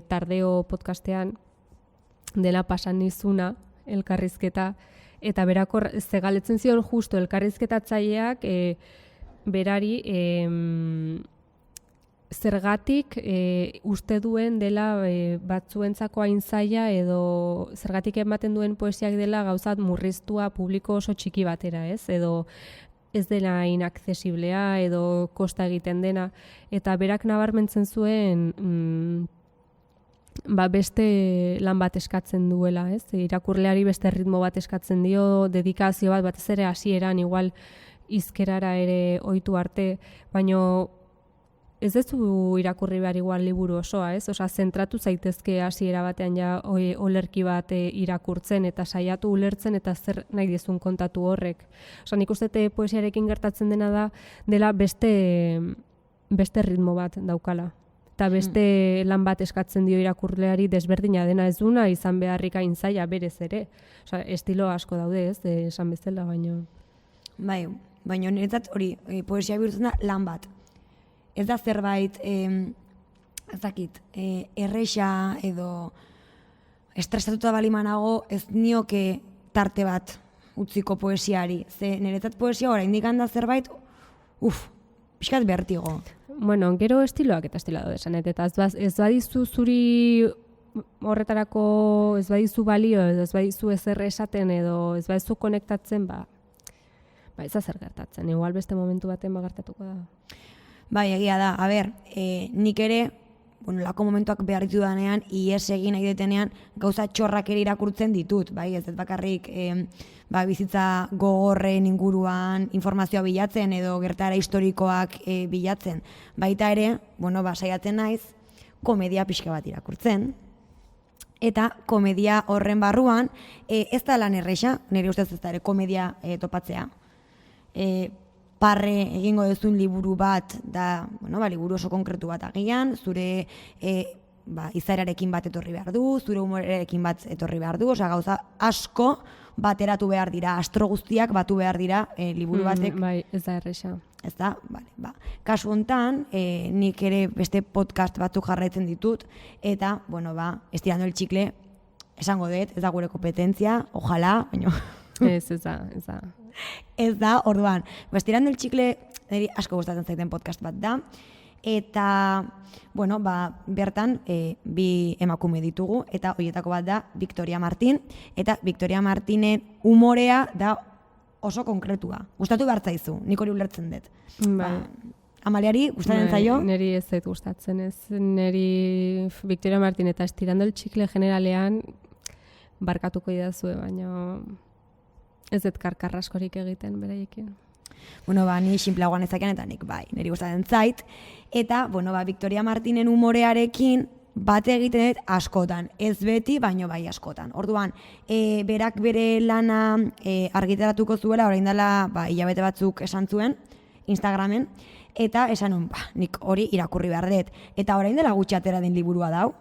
Tardeo podcastean, dela pasan nizuna elkarrizketa, eta berako zegaletzen zion justo elkarrizketatzaileak berari zergatik uste duen dela batzuentzako hain zaila edo zergatik ematen duen poesiak dela gauzat murriztua publiko oso txiki batera, ez? Edo ez dela inaccesiblea edo kosta egiten dena, eta berak nabarmentzen zuen beste lan bat eskatzen duela, ez? Irakurleari beste ritmo bat eskatzen dio, dedikazio bat, batez ere hasieran igual hizkerara ere ohitu arte, baino ez duzu irakurri behar igual liburu osoa, ez? Osea, zentratu zaitezke hasiera batean ja olerki bat irakurtzen eta saiatu ulertzen eta zer nahi dizun kontatu horrek. Osea, nik uste poesiarekin gertatzen dela beste ritmo bat daukala. Eta beste lan bat eskatzen dio irakurleari desberdina dena ez duna, izan beharrik hain zaila berez ere. Osea, estilo asko daude, ez, esan bezala, baino. Bai, baina niretzat hori, poesia bihurtzen da lan bat. Ez da zerbait, erresa edo estresatuta balimanago ez nioke tarte bat utziko poesiari. Ze niretzat poesia oraindik da zerbait, pixkat bertigo. Bueno, gero estiloak eta estiloa daude esanet, eta ez badizu zuri horretarako, ez badizu balio, edo ez badizu ezer esaten, edo ez badizu konektatzen, ez da zer gertatzen. Igual beste momentu baten gertatuko da. Bai, egia da. A ber, nik ere bueno, lako momentuak behar ditu danean, ies egin nahi detenean, gauza txorrak ere irakurtzen ditut, bai, ez bakarrik bizitza gogorren inguruan informazioa bilatzen edo gertara historikoak bilatzen. Baita ere, bueno, saiatzen naiz, komedia pixka bat irakurtzen, eta komedia horren barruan, ez da lan erresa, nire ustez ez da ere komedia topatzea. Parre egingo duzun liburu bat da, liburu oso konkretu bat agian, zure izaerarekin bat etorri behar du, zure humorerekin bat etorri behar du, gauza asko bateratu behar dira, astro guztiak batu behar dira liburu batek. Bai, ez da erresa. Ez da, kasu hontan, nik ere beste podcast batzuk jarraitzen ditut, eta, estirando el txikle, esango dut, ez da gure kompetentzia, ojalá, baina... Ez da. Ez da, orduan, estirando el txikle, niri asko gustatzen zaiten podcast bat da, eta, bertan, bi emakume ditugu, eta horietako bat da Victoria Martin, eta Victoria Martinen humorea da oso konkretua. Gustatu behar zaizu, nik hori ulertzen dut. Amaliari, gustatzen zaio? Neri ez zait gustatzen, ez. Neri Victoria Martin eta estirando el txikle generalean barkatuko idazue, baina ez dut karkarraskorik egiten beraiekin. Ni xinplagoan ezakean eta nik niri gustatzen zait. Eta, Victoria Martinen humorearekin bat egiten dut askotan. Ez beti, baino bai askotan. Orduan, berak bere lana argitaratuko zuela, orain dela hilabete batzuk esan zuen, Instagramen, eta esan nun, nik hori irakurri behar dut. Eta orain dela gutxi atera den liburua dau,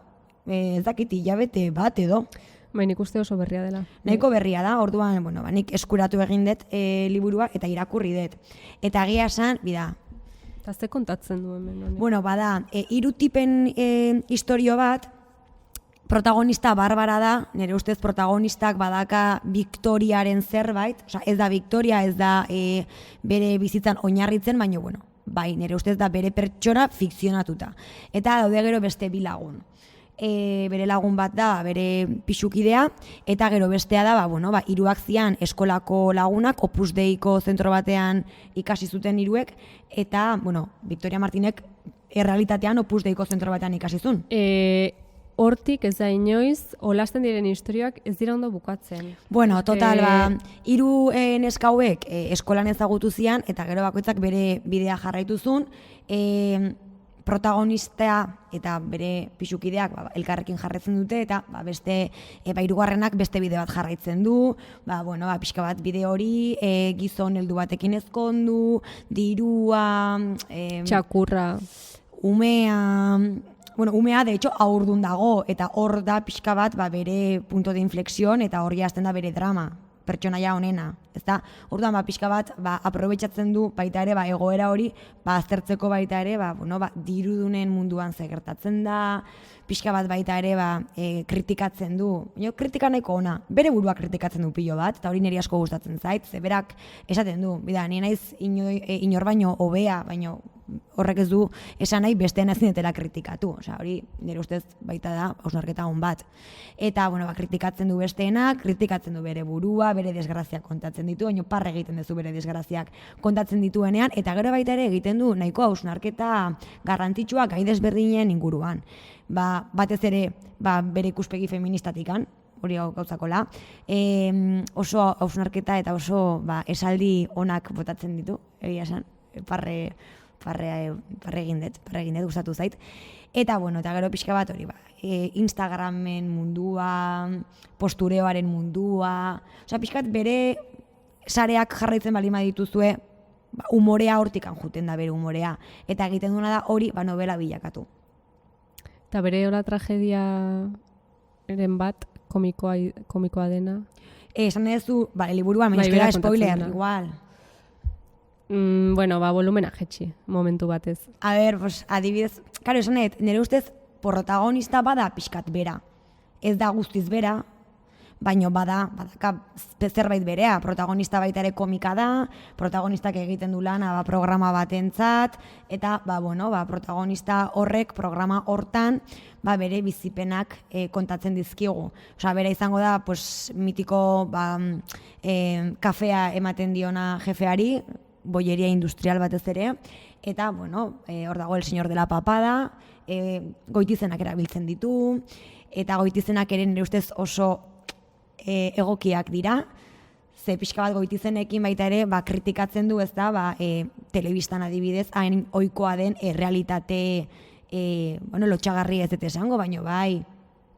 ez dakit hilabete bat edo. Nik uste oso berria dela. Nahiko berria da, orduan, nik eskuratu egin dut liburua eta irakurri dut. Eta egia esan, Eta ze kontatzen du hemen? Bada, hiru tipen istorio bat, protagonista Barbara da, nire ustez protagonistak badaka Victoriaren zerbait, ez da Victoria, ez da bere bizitzan oinarritzen, baina, nire ustez da bere pertsona fikzionatuta. Eta daude gero beste bi lagun. Bere lagun bat da, bere pixukidea, eta gero bestea da, hiruak zian eskolako lagunak, Opus Deiko zentro batean ikasi zuten hiruek, eta, Victoria Martinek errealitatean Opus Deiko zentro batean ikasi zuen. Hortik ez da inoiz, olasten diren historiak ez dira ondo bukatzen. Total, hiru neskauek eskolan ezagutu zian, eta gero bakoitzak bere bidea jarraitu zuen, protagonista eta bere pixukideak elkarrekin jarraitzen dute, eta beste hirugarrenak beste bide bat jarraitzen du, pixka bat bide hori, gizon heldu batekin ezkondu, dirua, txakurra, umea, de hecho, aurdun dago, eta hor da pixka bat bere punto de inflexión, eta hor jazten da bere drama, pertsonaia honena. Ezta, orduan pixka bat aprobetxatzen du baita ere egoera hori aztertzeko baita ere dirudunen munduan ze gertatzen da, pixka bat baita ere kritikatzen du. Kritika nahiko ona, bere burua kritikatzen du pilo bat, eta hori niri asko gustatzen zait, ze berak esaten du, ni naiz inor baino hobea, baino horrek ez du esan nahi besteen ezin dutela kritikatu. Hori nire ustez baita da hausnarketa on bat. Eta kritikatzen du besteenak, kritikatzen du bere burua, bere desgraziak kontatzen ditu, baina parre egiten duzu bere desgraziak kontatzen dituenean, eta gero baita ere egiten du nahiko hausnarketa garrantzitsua gai desberdinen inguruan. Batez ere bere ikuspegi feministatikan, hori gauzakola, oso hausnarketa eta oso esaldi onak botatzen ditu, egia esan, parre egin dut, gustatu zait. Eta, eta gero pixka bat hori, Instagramen mundua, postureoaren mundua, pixka bat bere sareak jarraitzen bali dituzue, humorea hortikan juten da bere humorea. Eta egiten duena da hori novela bilakatu. Eta bere hola tragediaren bat, komikoa dena? Esan duzu, liburua, menizkera spoiler, igual. Volumena jetxi, momentu batez. Adibidez, karo, esan nire ustez, protagonista bada pixkat bera. Ez da guztiz bera, baino badaka zerbait berea. Protagonista baita ere komika da, protagonistak egiten du lana programa batentzat, eta protagonista horrek programa hortan bere bizipenak kontatzen dizkigu. Bera izango da mitiko kafea ematen diona jefeari, boieria industrial batez ere, eta, bueno, hor dago el señor de la papada, goitizenak erabiltzen ditu, eta goitizenak ere nire ustez oso egokiak dira, ze pixka bat goitizenekin baita ere, kritikatzen du ez da, telebistan adibidez, hain ohikoa den errealitate, lotxagarri ez dut esango, baino bai,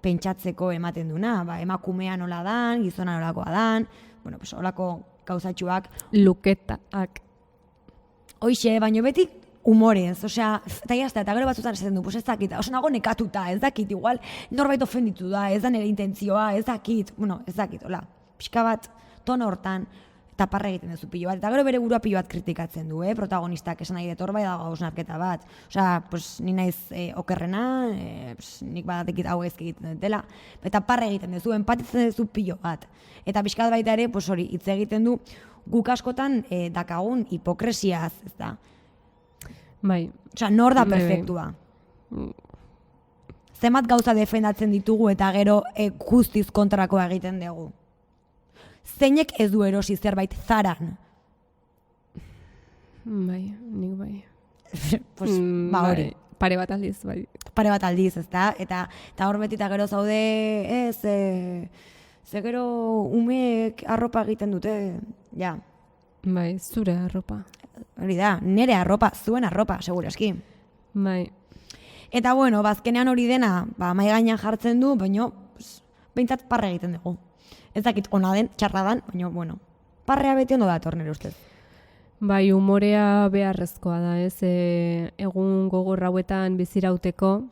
pentsatzeko ematen duna, emakumea nola dan, gizona nolakoa dan, olako gauzatxuak. Luketak. Hoixe, baino beti humorez, osea, eta gero batzutan esaten du, ez dakit, oso nago nekatuta, ez dakit, igual norbait ofenditu da, ez da nire intentzioa, ez dakit, hola, pixka bat, tono hortan, eta parra egiten duzu pilo bat, eta gero bere burua pilo bat kritikatzen du, protagonistak esan nahi dut hor bai dago hausnarketa bat. Osea, ni naiz okerrena, nik badatekit hau ezk egiten dutela, eta parra egiten duzu, empatitzen duzu pilo bat. Eta pixkat baita ere, hori, hitz egiten du, guk askotan dakagun hipokresiaz, ez da. Bai. Osea, nor da perfektua. Zenbat gauza defendatzen ditugu eta gero guztiz kontrakoa egiten dugu. Zeinek ez du erosi zerbait Zaran? Bai, nik bai. Hori. Pare bat aldiz, bai. Pare bat aldiz, ez da? Eta hor beti eta gero zaude, ze gero umeek arropa egiten dute, ja. Bai, zure arropa. Hori da, nire arropa, zuen arropa, seguraski. Bai. Eta bazkenean hori dena, mai gainean jartzen du, baina, behintzat parra egiten dugu. Ez dakit ona den, txarra dan, baina, parrea beti ondo dator nire ustez. Bai, umorea beharrezkoa da, ez? Egun gogor hauetan bizirauteko,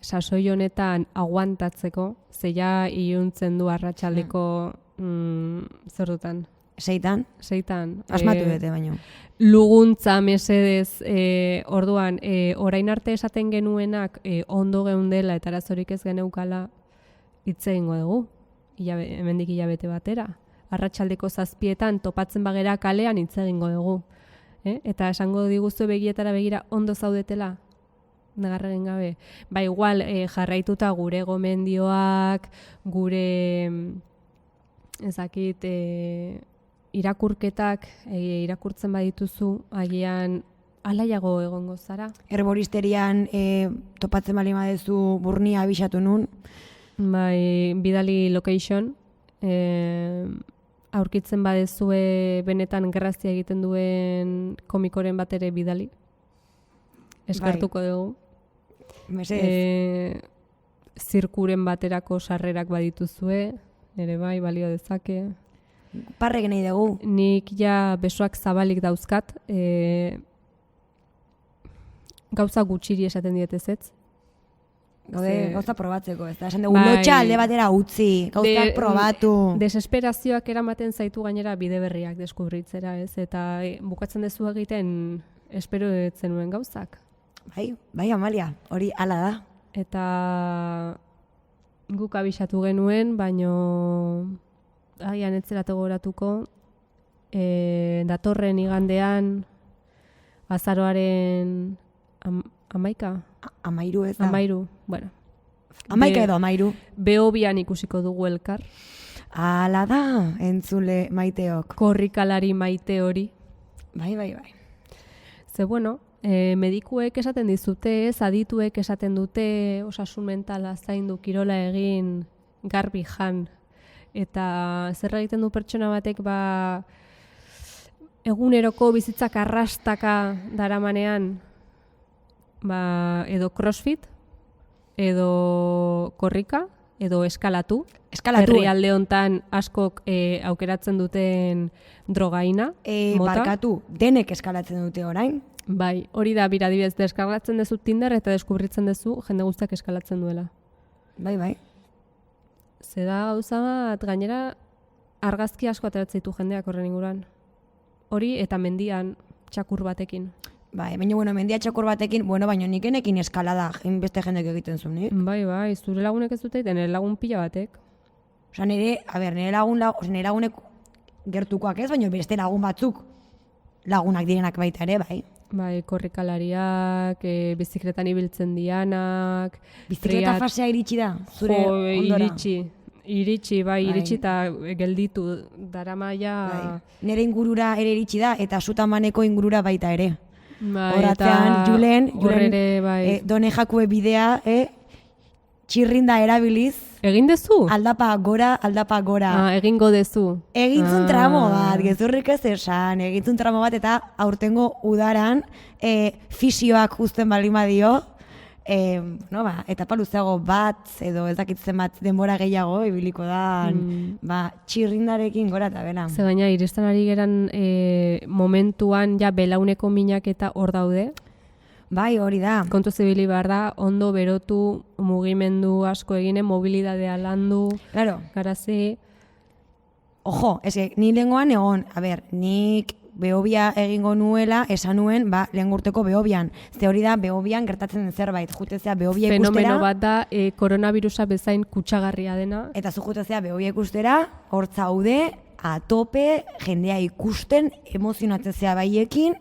sasoi honetan aguantatzeko, zeia iluntzen du arratsaldeko zer dutan? Seitan? Asmatu bete baino. Luguntza, mesedez, orduan, orain arte esaten genuenak ondo geundela eta arazorik ez geneukala hitz egingo dugu. Hemendik hilabete batera. Arratsaldeko 7etan topatzen bagera kalean hitz egingo dugu. Eta esango diguzu begietara begira ondo zaudetela, negarra egin gabe. Ba, igual jarraituta gure gomendioak, gure ezakit irakurketak irakurtzen badituzu, agian alaiago egongo zara. Herboristerian topatzen bali madezu burnia abisatu nun. Bai, bidali location, aurkitzen badezue benetan grazia egiten duen komikoren bat ere bidali. Eskartuko dugu. Mesedez. Zirkuren baterako sarrerak badituzue, ere bai, balio dezake. Parrek nahi dugu. Nik ja besoak zabalik dauzkat, gauza gutxiri esaten dietezetz. Gauza probatzeko, ez da? Esan dugu, lotxa alde batera utzi, gauzak probatu. Desesperazioak eramaten zaitu gainera bide berriak deskubritzera, ez? Eta bukatzen dezu egiten espero zenuen gauzak. Bai, Amalia, hori hala da. Eta guk abisatu genuen, baino agian etzeratu goratuko, datorren igandean, azaroaren 11? Amairu ez da. Amairu, bueno. 11 edo amairu. Behobian ikusiko dugu elkar. Hala da, entzule maiteok. Korrikalari maite hori. Bai. Ze bueno, medikuek esaten dizute, adituek esaten dute, osasun mentala zaindu, kirola egin, garbi jan. Eta zer egiten du pertsona batek, eguneroko bizitzak arrastaka daramanean, edo crossfit, edo korrika, edo eskalatu. Herrialde hontan askok aukeratzen duten drogaina. Barkatu, denek eskalatzen dute orain. Bai, hori da, bira dibez, deskalatzen dezu Tinder eta deskubritzen dezu jende guztiak eskalatzen duela. Bai. Zeda gauza bat, gainera argazki asko ateratzen ditu jendeak horren inguruan. Hori eta mendian txakur batekin. Bai, baina mendia txakur batekin, baina nik enekin eskalada, beste jendek egiten zuen, nik? Bai, zure lagunek ez dute egiten, nire lagun pila batek. Osa nire lagunek gertukoak ez, baina beste lagun batzuk lagunak direnak baita ere, bai. Bai, korrikalariak, bizikletan ibiltzen dianak. Bizikleta fasea iritsi da, zure ondora? Iritsi. Iritsi eta gelditu daramaia. Nere ingurura ere iritsi da, eta Sutamaneko ingurura baita ere. Horatzean, Julen ere, bai. Done Jakue bidea, txirrinda erabiliz. Egin dezu? Aldapa gora. Egingo dezu. Egintzun tramo bat, gezurrik ez esan, egintzun tramo bat, eta aurtengo udaran fisioak uzten baldin badio, etapa luzeago bat, edo ez dakitzen bat denbora gehiago, ibiliko da, txirrindarekin gora eta bera. Ze baina, iristen ari geran momentuan ja belauneko minak eta hor daude. Bai, hori da. Kontu zibili behar da, ondo berotu, mugimendu asko egine, mobilidadea landu, claro. Garazi. Ojo, ni lehengoan egon, nik behobia egingo nuela, esan nuen, lehen urteko behobian. Ze hori da, behobian gertatzen den zerbait. Jutezea behobia ikustera. Fenomeno bat da, koronavirusa bezain kutsagarria dena. Eta zu jutezea behobia ikustera, hor zaude, atope, jendea ikusten, emozionatzen zea baiekin.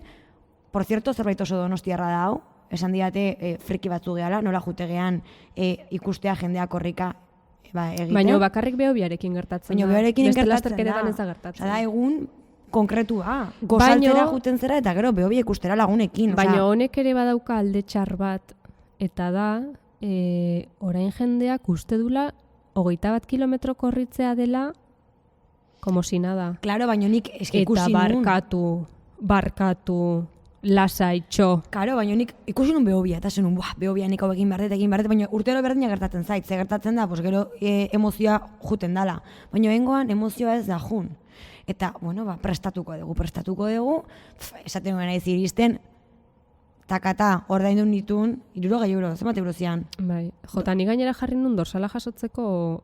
Por cierto, zerbait oso donostiarra da hau. Esan diate friki batzu gehala, nola jutegean ikustea jendea korrika egiten. Baina bakarrik behobiarekin gertatzen da. Beste lasterkeretan ez da gertatzen. Da egun konkretua. Gozaltzera juten zera eta gero behobia ikustera lagunekin. Baina honek ere badauka alde txar bat, eta da, orain jendeak uste dula 21 kilometro korritzea dela, como si nada. Claro, baina nik ikusi nun. Eta barkatu, lasaitxo. Karo, baina nik ikusi nun behobia, eta zenun, behobia nik hau egin behar dut, baina urtero berdina gertatzen zait, ze gertatzen da, gero emozioa juten dala. Baina bengoan emozioa ez da jun. Eta, prestatuko dugu, esaten nuen naiz iristen, takata, ordaindu nitun, 60 euro, zenbat euro zian? Bai, jota ni gainera jarri nun dorsala jasotzeko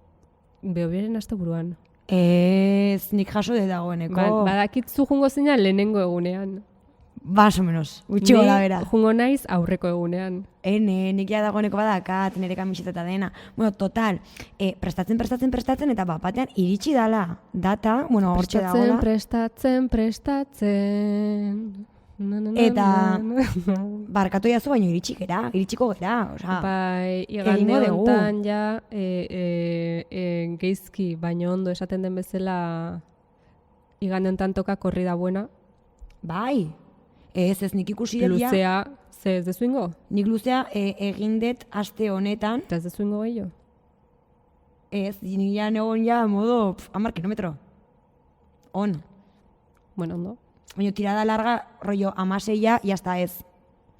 behobiaren asteburuan. Ez, nik jaso de dagoeneko. Badakitzu jungo zina lehenengo egunean. Más o menos, gutxi gola bera. Ni jungo naiz aurreko egunean. Nik ja dagoeneko badakat, nire kamiseta eta dena. Total, prestatzen, eta batean iritsi dala. Data, hortxe dagoela. Prestatzen. Eta barkatu jazu, baina iritsiko gera. Bai, igande hontan ja geizki, baina ondo esaten den bezala igande hontan toka korrida buena. Bai, ez nik ikusi dut ja. Luzea, ze ez dezu ingo? Nik luzea egindet aste honetan. Eta ez dezu ingo gehiago? Ez, nirean egon ja modo 10 kilometro. On. Bueno, ondo. Baina tirada larga, rollo, 16 ya hasta ez.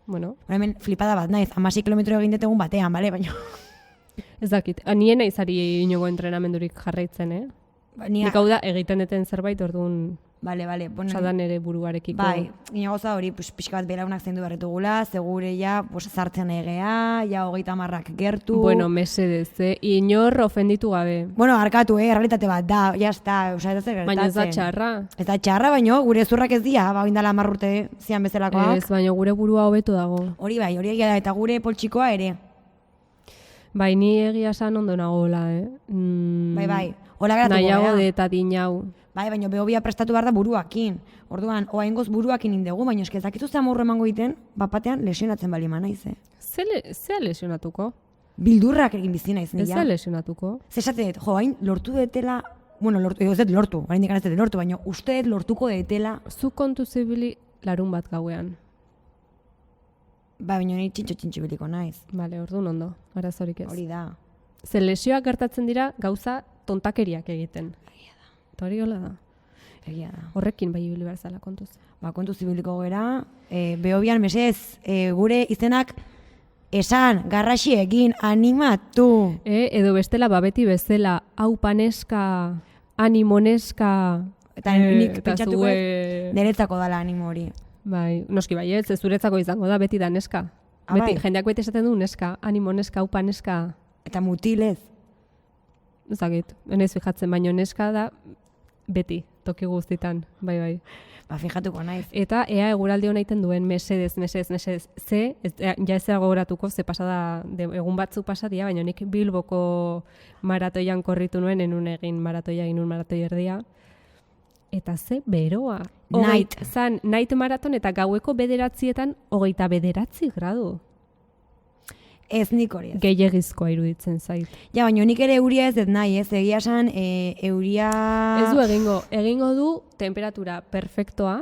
Bueno. Hemen flipada bat naiz, 16 kilometro egindet egun batean, bale? Baina... Ez dakit, nien izari inogo entrenamendurik jarraitzen, Nik hau da egiten deten zerbait, orduan... Bale. Sadan ere buruarekiko. Bai, gina goza hori, pixka bat belaunak zendu barretugula, segure ja, sartzen egea, ja 30 gertu. Bueno, mesedez, inor ofenditu gabe. Arkatu, realitate bat da, jazta, ez da zer gertatzen. Baina ez da txarra. Ez da txarra, baina gure zurrak ez dia, indala 10 urte zian bezalakoak. Ez, baina gure burua hobeto dago. Hori egia da, eta gure poltsikoa ere. Bai, ni egia san ondo nagoela, Bai, hola geratuko gara. Nahiago de eta dinau. Bai, baina behobia prestatu behar da buruakin. Orduan, oaingoz buruakin indegu, baina eskezakitu zamurro emango egiten, bapatean lesionatzen bali ma naiz, Zea lesionatuko? Bildurrak egin bizi naiz, nila. Ez da lesionatuko? Zesate, hain lortu detela, ez dut lortu, hain dikan ez dut lortu, baina uste lortuko detela. Zu kontu zibili larun bat gauean. Ba, baina ni txintxo biliko naiz. Bale, orduan ondo, arazorik ez. Hori da. Ze lesioak gertatzen dira gauza tontakeriak egiten. Eta hori hola da. Egia da. Horrekin bai ibili behar zala kontuz. Kontuz ibiliko gera, behobian mesez, gure izenak esan, garraxi egin, animatu. Edo bestela babeti bezala, hau paneska, animoneska. Eta nik pentsatuko niretzako dala animo hori. Bai, noski bai, ez zuretzako izango da, beti da neska. Beti, jendeak beti esaten du neska, animo neska, hau paneska. Eta mutilez. Ez dakit, enez fijatzen, baino neska da beti, toki guztitan, bai. Ba, fijatuko naiz. Eta ea eguraldi hona iten duen, mesedez, ja ez gogoratuko, ze pasada, egun batzuk pasadia, baina nik Bilboko maratoian korritu nuen, enun egin maratoia, egin un maratoi erdia. Eta ze beroa. Night maraton eta gaueko 9etan 29 gradu. Ez nik hori ez. Gehiegizkoa iruditzen zait. Ja, baina nik ere euria ez dut nahi, ez, egia esan, euria... Ez du egingo du temperatura perfektoa,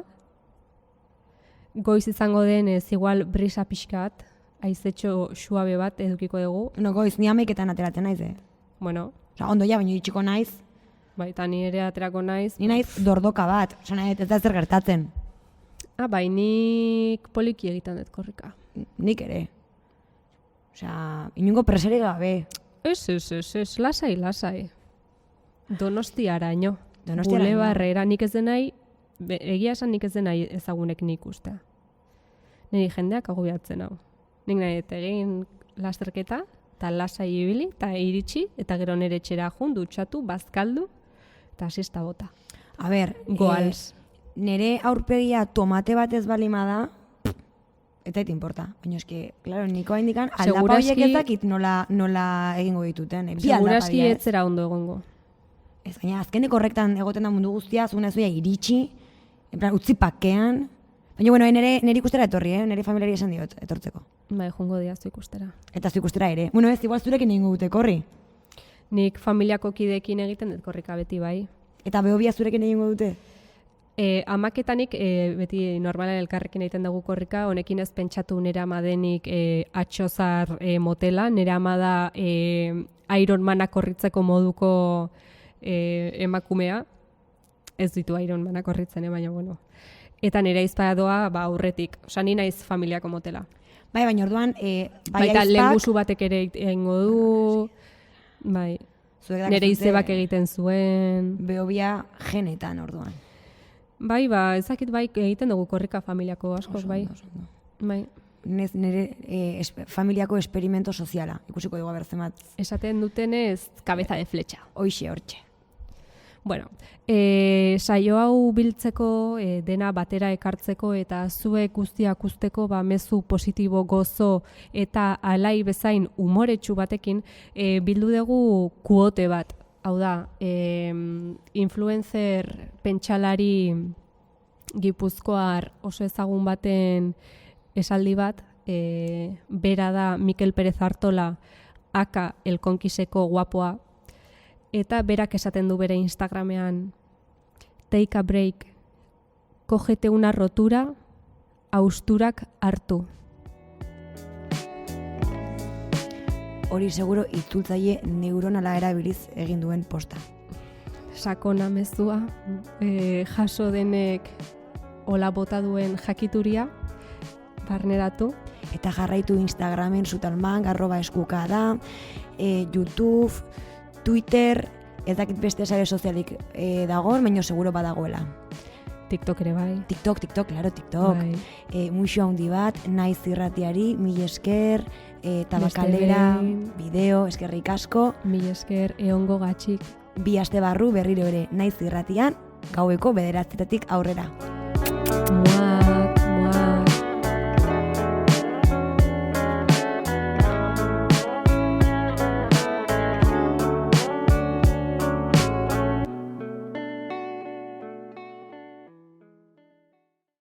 goiz izango denez igual brisa pixkat, haizetxo suabe bat edukiko dugu. No, goiz, ni ameiketan ateratzen naiz, Bueno, Ondo ja, baina iritsiko naiz, bai, eta ni ere aterako naiz. ni naiz dordoka bat, nahi, ez da zer gertatzen, Bai, nik poliki egiten dut korrika. nik ere. Inungo preseri gabe. Ez, lasai. Donostiaraino. Donostiaraino. Bulebarrera nik ez denai, egia esan nik ez denai ezagunek nik ustea. Niri jendeak agobiatzen hau. Nik nahi dut egin lasterketa, eta lasai ibili, eta iritsi, eta gero nire etxera jun, dutxatu, bazkaldu, eta siesta bota. A ber, Goals. nire aurpegia tomate bat ez balima da, ez zait importa. Baina eski, klaro, niko haindikan aldapa horiek ez dakit nola egingo dituten. Bi aldapa Seguraski dira, ez zera ondo egongo. Ez, baina azkeneko horrektan egoten da mundu guztia, zuguna zuia iritsi, en plan, utzi pakean. Baina, bueno, nire ikustera etorri, nire familiari esan diot, etortzeko. Bai, jongo diaztu ikustera. Eta zu ikustera ere. Bueno, ez, igual zurekin egingo dute korri. Nik familiako kideekin egiten dut korrika beti bai. Eta behobia zurekin egingo dute. Amaketanik beti normalen elkarrekin egiten dugu korrika, honekin ez pentsatu nire ama denik atxozar motela, nire ama da Iron Manak korritzeko moduko emakumea, ez ditu Iron Manak korritzen, baina bueno. Eta nire aizpa doa aurretik, osa ni naiz familiako motela. Bai, baina orduan, Baita lehengusu batek ere egingo du, bai, nire izebak egiten zuen. Behobia genetan orduan. Bai, ezakit bai egiten dugu korrika familiako askok, bai. Bai. Nire familiako esperimento soziala, ikusiko dugu abertzemat. Esaten dutenez, cabeza de flecha. Hoixe, hortxe. Bueno, saio hau biltzeko, dena batera ekartzeko eta zuek guztiak usteko mezu positibo gozo eta alai bezain umoretsu batekin bildu dugu kuote bat. Hau da, influencer pentsalari gipuzkoar oso ezagun baten esaldi bat, bera da Mikel Pérez Artola, aka El Konkiseko guapoa, eta berak esaten du bere Instagramean, take a break, kogete una rotura, austurak hartu. Hori seguro itzultzaile neuronala erabiliz egin duen posta. Sakona mezua, jaso denek hola bota duen jakituria, barneratu. Eta jarraitu Instagramen zutalman, @eskukada, YouTube, Twitter, ez dakit beste sare sozialik dagoen, baina seguro badagoela. TikTok ere bai. TikTok, claro, TikTok. Bai. Muixo handi bat, naiz irratiari, mil esker, tabakalera, bideo, eskerrik asko. Mil esker, eongo gatxik. 2 aste barru berriro ere naiz irratian, gaueko 9:00 aurrera. Mua.